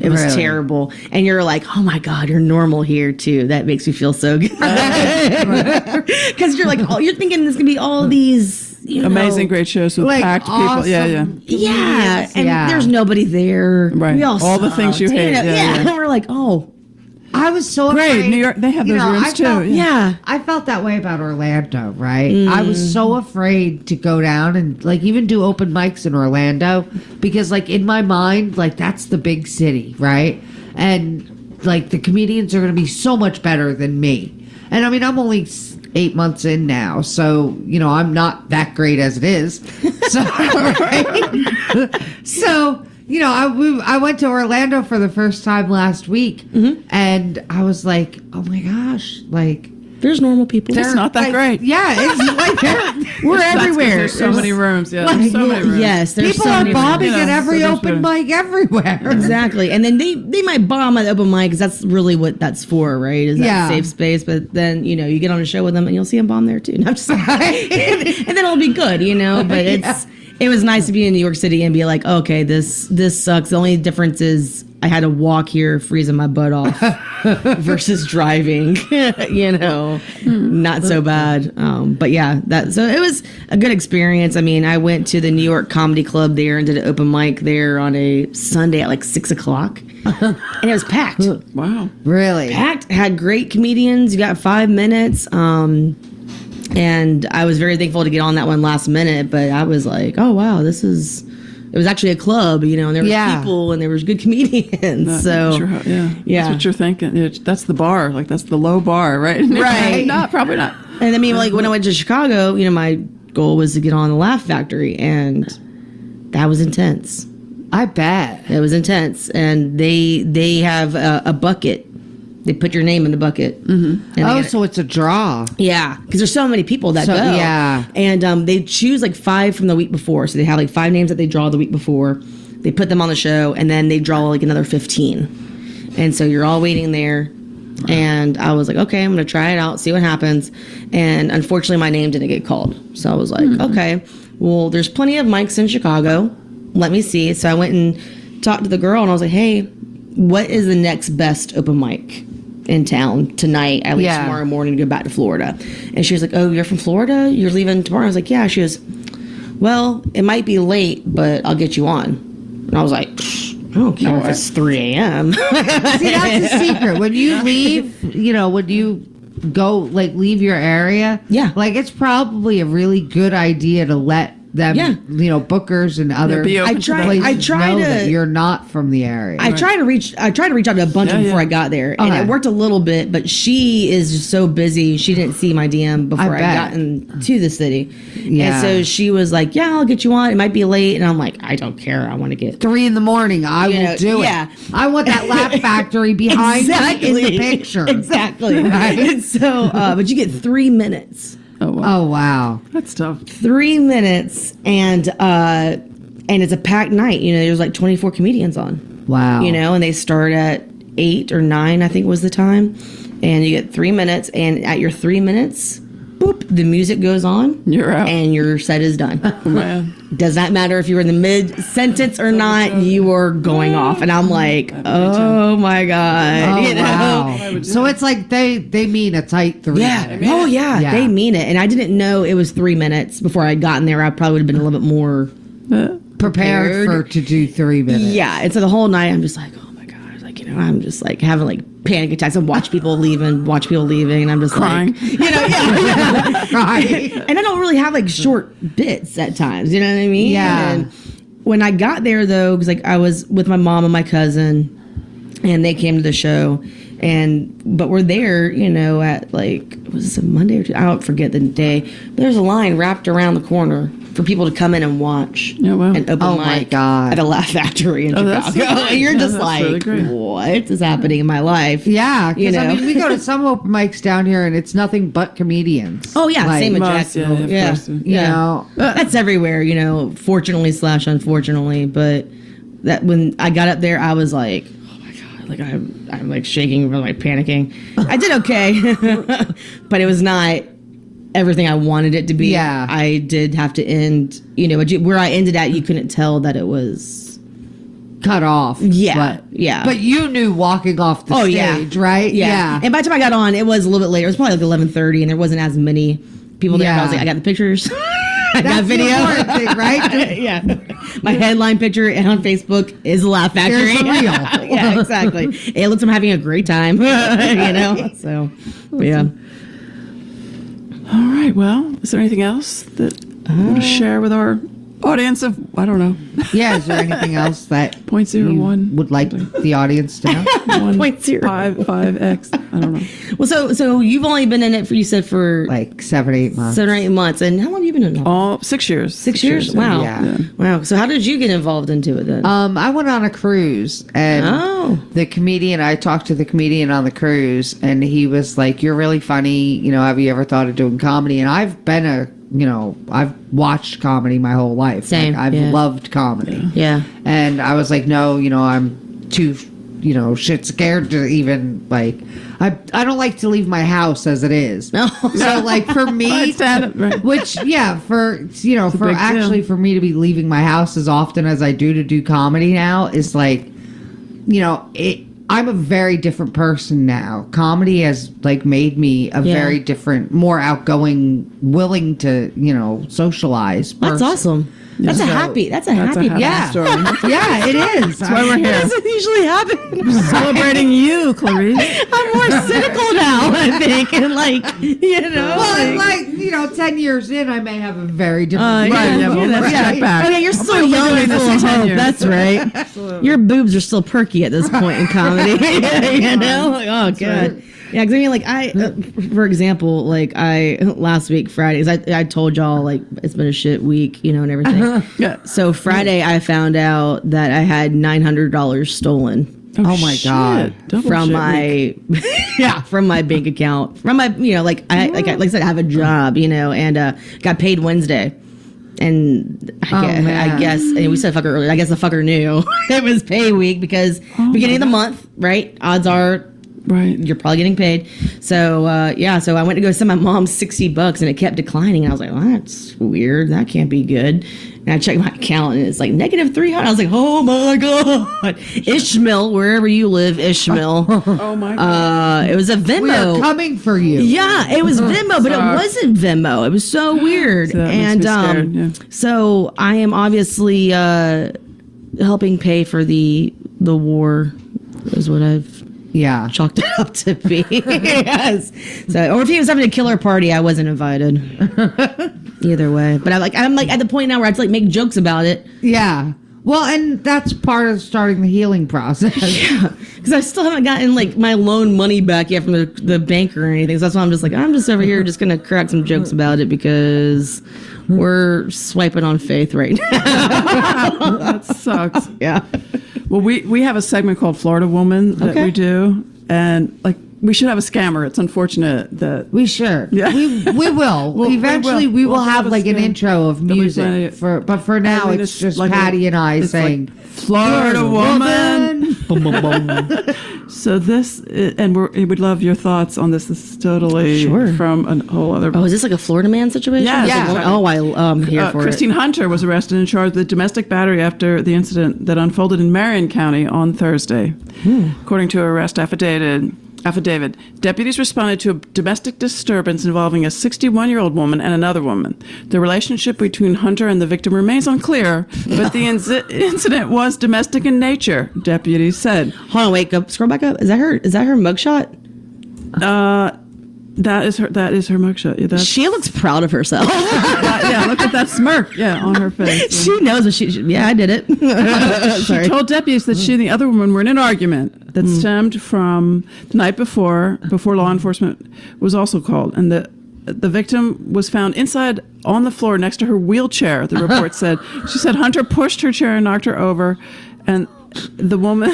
It was Really? terrible. And you're like, oh my God, you're normal here too. That makes me feel so good. Because you're like, you're thinking there's going to be all these Amazing, great shows with Like, packed people. awesome. Yeah. Yeah. Comedians, And yeah. there's nobody there. Right. We all All the things you sucked, hate. Yeah, yeah. And we're like, oh, I was so Great. afraid. New York, they have those rooms I too. felt- yeah. I felt that way about Orlando, right? I was so afraid to go down and like even do open mics in Orlando because like in my mind, like that's the big city, right? And like the comedians are going to be so much better than me. And I mean, I'm only 8 months in now, so I'm not that great as it is. So, right? So. I went to Orlando for the first time last week, and I was like, "Oh my gosh!" Like, There's normal people. It's not that like, great. Yeah, it's like we're That's 'cause everywhere. There's so many rooms. Yeah. Like, There's so many rooms. Yes, there's People so are many bombing rooms. at every So there's open been- mic everywhere. Exactly. And then they might bomb at the open mic because that's really what that's for, right? Is that Yeah. safe space. But then, you get on a show with them and you'll see them bomb there too. And I'm just and then it'll be good, But it was nice to be in New York City and be like, okay, this sucks. The only difference is I had to walk here freezing my butt off versus driving, not so bad. But yeah, so it was a good experience. I mean, I went to the New York Comedy Club there and did an open mic there on a Sunday at like 6:00. And it was packed. Wow. Really? Packed. Had great comedians. You got 5 minutes. And I was very thankful to get on that one last minute, but I was like, oh wow, it was actually a club, and there was Yeah. people and there was good comedians. So Yeah. Yeah. That's what you're thinking. That's the bar. Like that's the low bar, right? Right. Not probably not. and I mean, like when I went to Chicago, my goal was to get on the Laugh Factory, and that was intense. I bet. It was intense, and they have a bucket. They put your name in the bucket. Mm-hmm. Oh, so it's a draw. Yeah, because there's so many people that So, go. yeah. And they choose like 5 from the week before. So they have like 5 names that they draw the week before. They put them on the show, and then they draw like another 15. And so you're all waiting there. And I was like, okay, I'm going to try it out, see what happens. And unfortunately, my name didn't get called. So I was like, okay, well, there's plenty of mics in Chicago. Let me see. So I went and talked to the girl, and I was like, hey, what is the next best open mic in town tonight? I leave Yeah. tomorrow morning to go back to Florida. And she was like, oh, you're from Florida? You're leaving tomorrow? I was like, yeah. She goes, well, it might be late, but I'll get you on. And I was like, I don't care if it's 3 a.m. See, that's the secret. When you leave, when you go, like, leave your area, Yeah. like, it's probably a really good idea to let them, Yeah. bookers and other be open I try- places I try know to- that you're not from the area. I tried to reach out to a bunch of them Yeah, before yeah. I got there, and Okay. it worked a little bit. But she is just so busy; she didn't see my DM before I bet. got into the city. Yeah. And so she was like, "Yeah, I'll get you on. It might be late," and I'm like, "I don't care. I want to get." 3 a.m, I You will know, do yeah. it. I want that Laugh Factory behind me in the picture. Exactly. And so, but you get 3 minutes. Oh wow. Oh, wow. That's tough. 3 minutes, and it's a packed night. There's like 24 comedians on. Wow. And they start at 8 or 9, I think was the time. And you get 3 minutes, and at your 3 minutes, boop, the music goes on. You're out. And your set is done. Man. Does not matter if you're in the mid sentence or not, you are going off. And I'm like, oh my God. Oh, you know? wow. So it's like they mean a tight 3 Yeah. minutes. Oh, yeah. Yeah. They mean it. And I didn't know it was 3 minutes before I'd gotten there. I probably would have been a little bit more Prepared to do 3 minutes. Yeah. And so the whole night, I'm just like, oh my God. Like, I'm just like having like panic attacks and watch people leaving. And I'm just Crying. like, yeah. Right. And I don't really have like short bits at times. You know what I mean? Yeah. And when I got there though, because like I was with my mom and my cousin, and they came to the show, but we're there, at like, was this a Monday or Tuesday? I don't forget the day. But there's a line wrapped around the corner for people to come in and watch Oh, wow. an open Oh, my mic God. at a Laugh Factory in that's Chicago. so great. And you're Yeah, just that's like, really great. what is happening in my life? Yeah, because You know? I mean, we go to some open mics down here, and it's nothing but comedians. Oh yeah, Like, same with Most, yeah, Jacksonville. of course. You know, That's everywhere, fortunately / unfortunately. But that when I got up there, I was like, oh my God, like I'm like shaking, like panicking. I did okay, but it was not everything I wanted it to be. Yeah. I did have to end, where I ended at, you couldn't tell that it was. cut off. Yeah, but, yeah. But you knew walking off the Oh yeah, stage, right? Yeah. And by the time I got on, it was a little bit later. It was probably like 11:30, and there wasn't as many people there. And I was Yeah. like, I got the pictures. I got That's video. the important thing, right? Yeah. My headline picture on Facebook is Laugh Factory. There's the real. Yeah, exactly. It looks like I'm having a great time, So, but yeah. All right. Well, is there anything else that you want to share with our audience of, I don't know, Yeah. Is there anything else that you 0.01? would like the audience to know? 1.05, 5x. I don't know. Well, so you've only been in it you said for Like 7 or 8 months. 7 or 8 months, and how long have you been in it? All 6 years. 6 years? Wow. Yeah. Wow. So how did you get involved into it then? I went on a cruise, and I talked to the comedian on the cruise, and he was like, "You're really funny. Have you ever thought of doing comedy?" And I've been I've watched comedy my whole life. Same, Like, I've yeah. loved comedy. Yeah. And I was like, no, I'm too, shit scared to even like. I don't like to leave my house as it is. No. So like for me, Right. which for big actually deal. for me to be leaving my house as often as I do to do comedy now is like, I'm a very different person now. Comedy has like made me a Yeah. very different, more outgoing, willing to socialize. That's person. awesome. That's a happy Yeah, story. yeah, it is. That's why we're here. doesn't usually happen. Celebrating you, Clarice. I'm more cynical now, I think, and Well, like 10 years in, I may have a very different. Check back. Okay, you're still young doing and this full in of 10 hope. years. That's right. Your boobs are still perky at this point in comedy. Like, oh god. Yeah, because I mean, like for example, like last week Friday, 'cause I told y'all like it's been a shit week, and everything. Yeah. So Friday, I found out that I had $900 stolen. Oh my God. Double From shit my from my bank account, from my like I said, I have a job, and got paid Wednesday. And I guess, and we said fucker earlier, I guess the fucker knew it was pay week because beginning of the month, right? Odds are Right. you're probably getting paid. So so I went to go send my mom $60 and it kept declining. And I was like, well, that's weird. That can't be good. And I checked my account and it's like -300. I was like, oh my God. Ishmael, wherever you live, Ishmael. Oh my God. It was a Venmo. We are coming for you. Yeah, it was Venmo, but it Sorry. wasn't Venmo. It was so weird. So that makes me scared, yeah. So I am obviously helping pay for the war. Is what I've Yeah. chalked it up to be. Yes. So, or if he was having a killer party, I wasn't invited. Either way, but I'm like at the point now where I have to like make jokes about it. Yeah. Well, and that's part of starting the healing process. Because I still haven't gotten like my loan money back yet from the bank or anything. So that's why I'm just over here just gonna crack some jokes about it because we're swiping on faith right now. That sucks. Yeah. Well, we have a segment called Florida Woman that Okay. we do, and like we should have a scammer. It's unfortunate that We should. Yeah. We will. Well, we Eventually, will. we will We'll have have like a an scam. intro of There'll be music plenty- but for now I mean, it's just like Patty and I it's saying like, Florida woman. woman. So this, and we would love your thoughts on this. This is totally Sure. from a whole other. Oh, is this like a Florida man situation? Yeah. Yeah. Oh, I'm here for Christine it. Hunter was arrested and charged with domestic battery after the incident that unfolded in Marion County on Thursday. According to her arrest affidavit, deputies responded to a domestic disturbance involving a 61-year-old woman and another woman. The relationship between Hunter and the victim remains unclear, but the incident was domestic in nature, deputies said. Hold on, wait, scroll back up. Is that her mugshot? That is her mugshot. Yeah, She looks proud of herself. yeah, look at that smirk. Yeah, on her face. She knows what yeah, I did it. She told deputies that she and the other woman were in an argument that stemmed from the night before law enforcement was also called, and the victim was found inside on the floor next to her wheelchair. The report said. She said Hunter pushed her chair and knocked her over, and the woman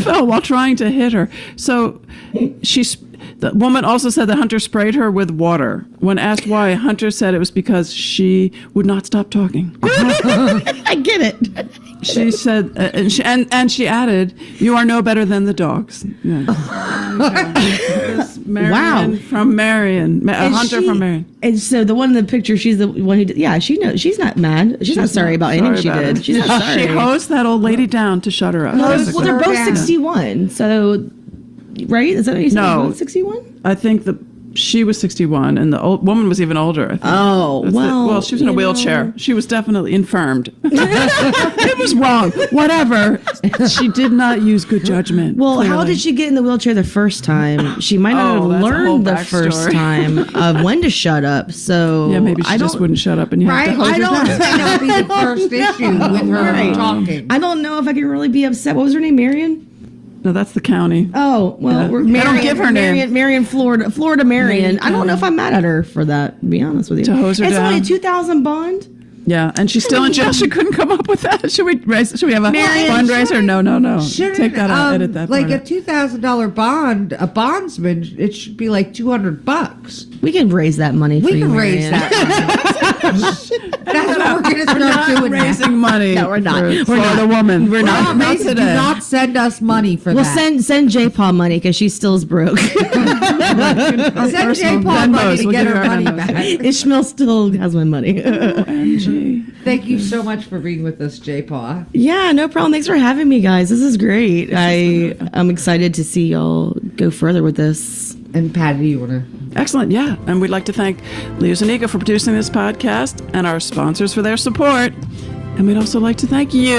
fell while trying to hit her. So the woman also said that Hunter sprayed her with water. When asked why, Hunter said it was because she would not stop talking. I get it. She said, and she added, "You are no better than the dogs." Yeah. Wow. From Marion, Hunter from Marion. And so the one in the picture, she's the one who did. Yeah, she knows. She's not mad. She's not sorry about anything she did. It. She's not sorry. She hosed that old lady down to shut her up. Well, they're both Yeah. 61. So, right? Is that what you said? No. 61? I think she was 61, and the old woman was even older. I think. Oh, well. She was in a wheelchair. She was definitely infirmed. It was wrong. Whatever. She did not use good judgment. Well, how clearly. did she get in the wheelchair the first time? She might not Oh, have that's a whole learned the backstory. first time of when to shut up. So Yeah, maybe she just wouldn't shut up, and you Right? have to hose I her don't down. think that would be the first issue with her Right. talking. I don't know if I can really be upset. What was her name? Marion? No, that's the county. Oh, well, Yeah. we're They don't Marion, give her name. Marion, Florida, Marion. I don't know if I'm mad at her for that, to be honest with you. To hose her it's only a down? 2,000 bond. Yeah, and she's still in jail. She couldn't come up with that. Should we have a fundraiser? No. Shouldn't, Take that out. Edit that like part a $2,000 bond, a bondsman, it should be like $200. We can raise that money for We you, can raise Marion. that. That's what we're gonna start doing now. raising money. No, we're not. For We're Florida not. woman. We're not. Not Do today. not send us money for Well, that. send J-Paw money because she still is broke. Send J. Paul Venmos. money to We'll get give her her money Venmos. back. Ishmael still has my money. OMG. Thank you so much for being with us, J. Paul. Yeah, no problem. Thanks for having me, guys. This is great. I'm excited to see y'all go further with this. And Patty, you want to? Excellent, yeah. And we'd like to thank EdenAGI for producing this podcast and our sponsors for their support. And we'd also like to thank you,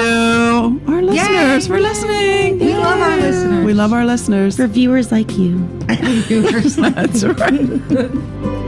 our listeners, for listening. We love our listeners. We love our listeners. For viewers like you. Viewers. That's right.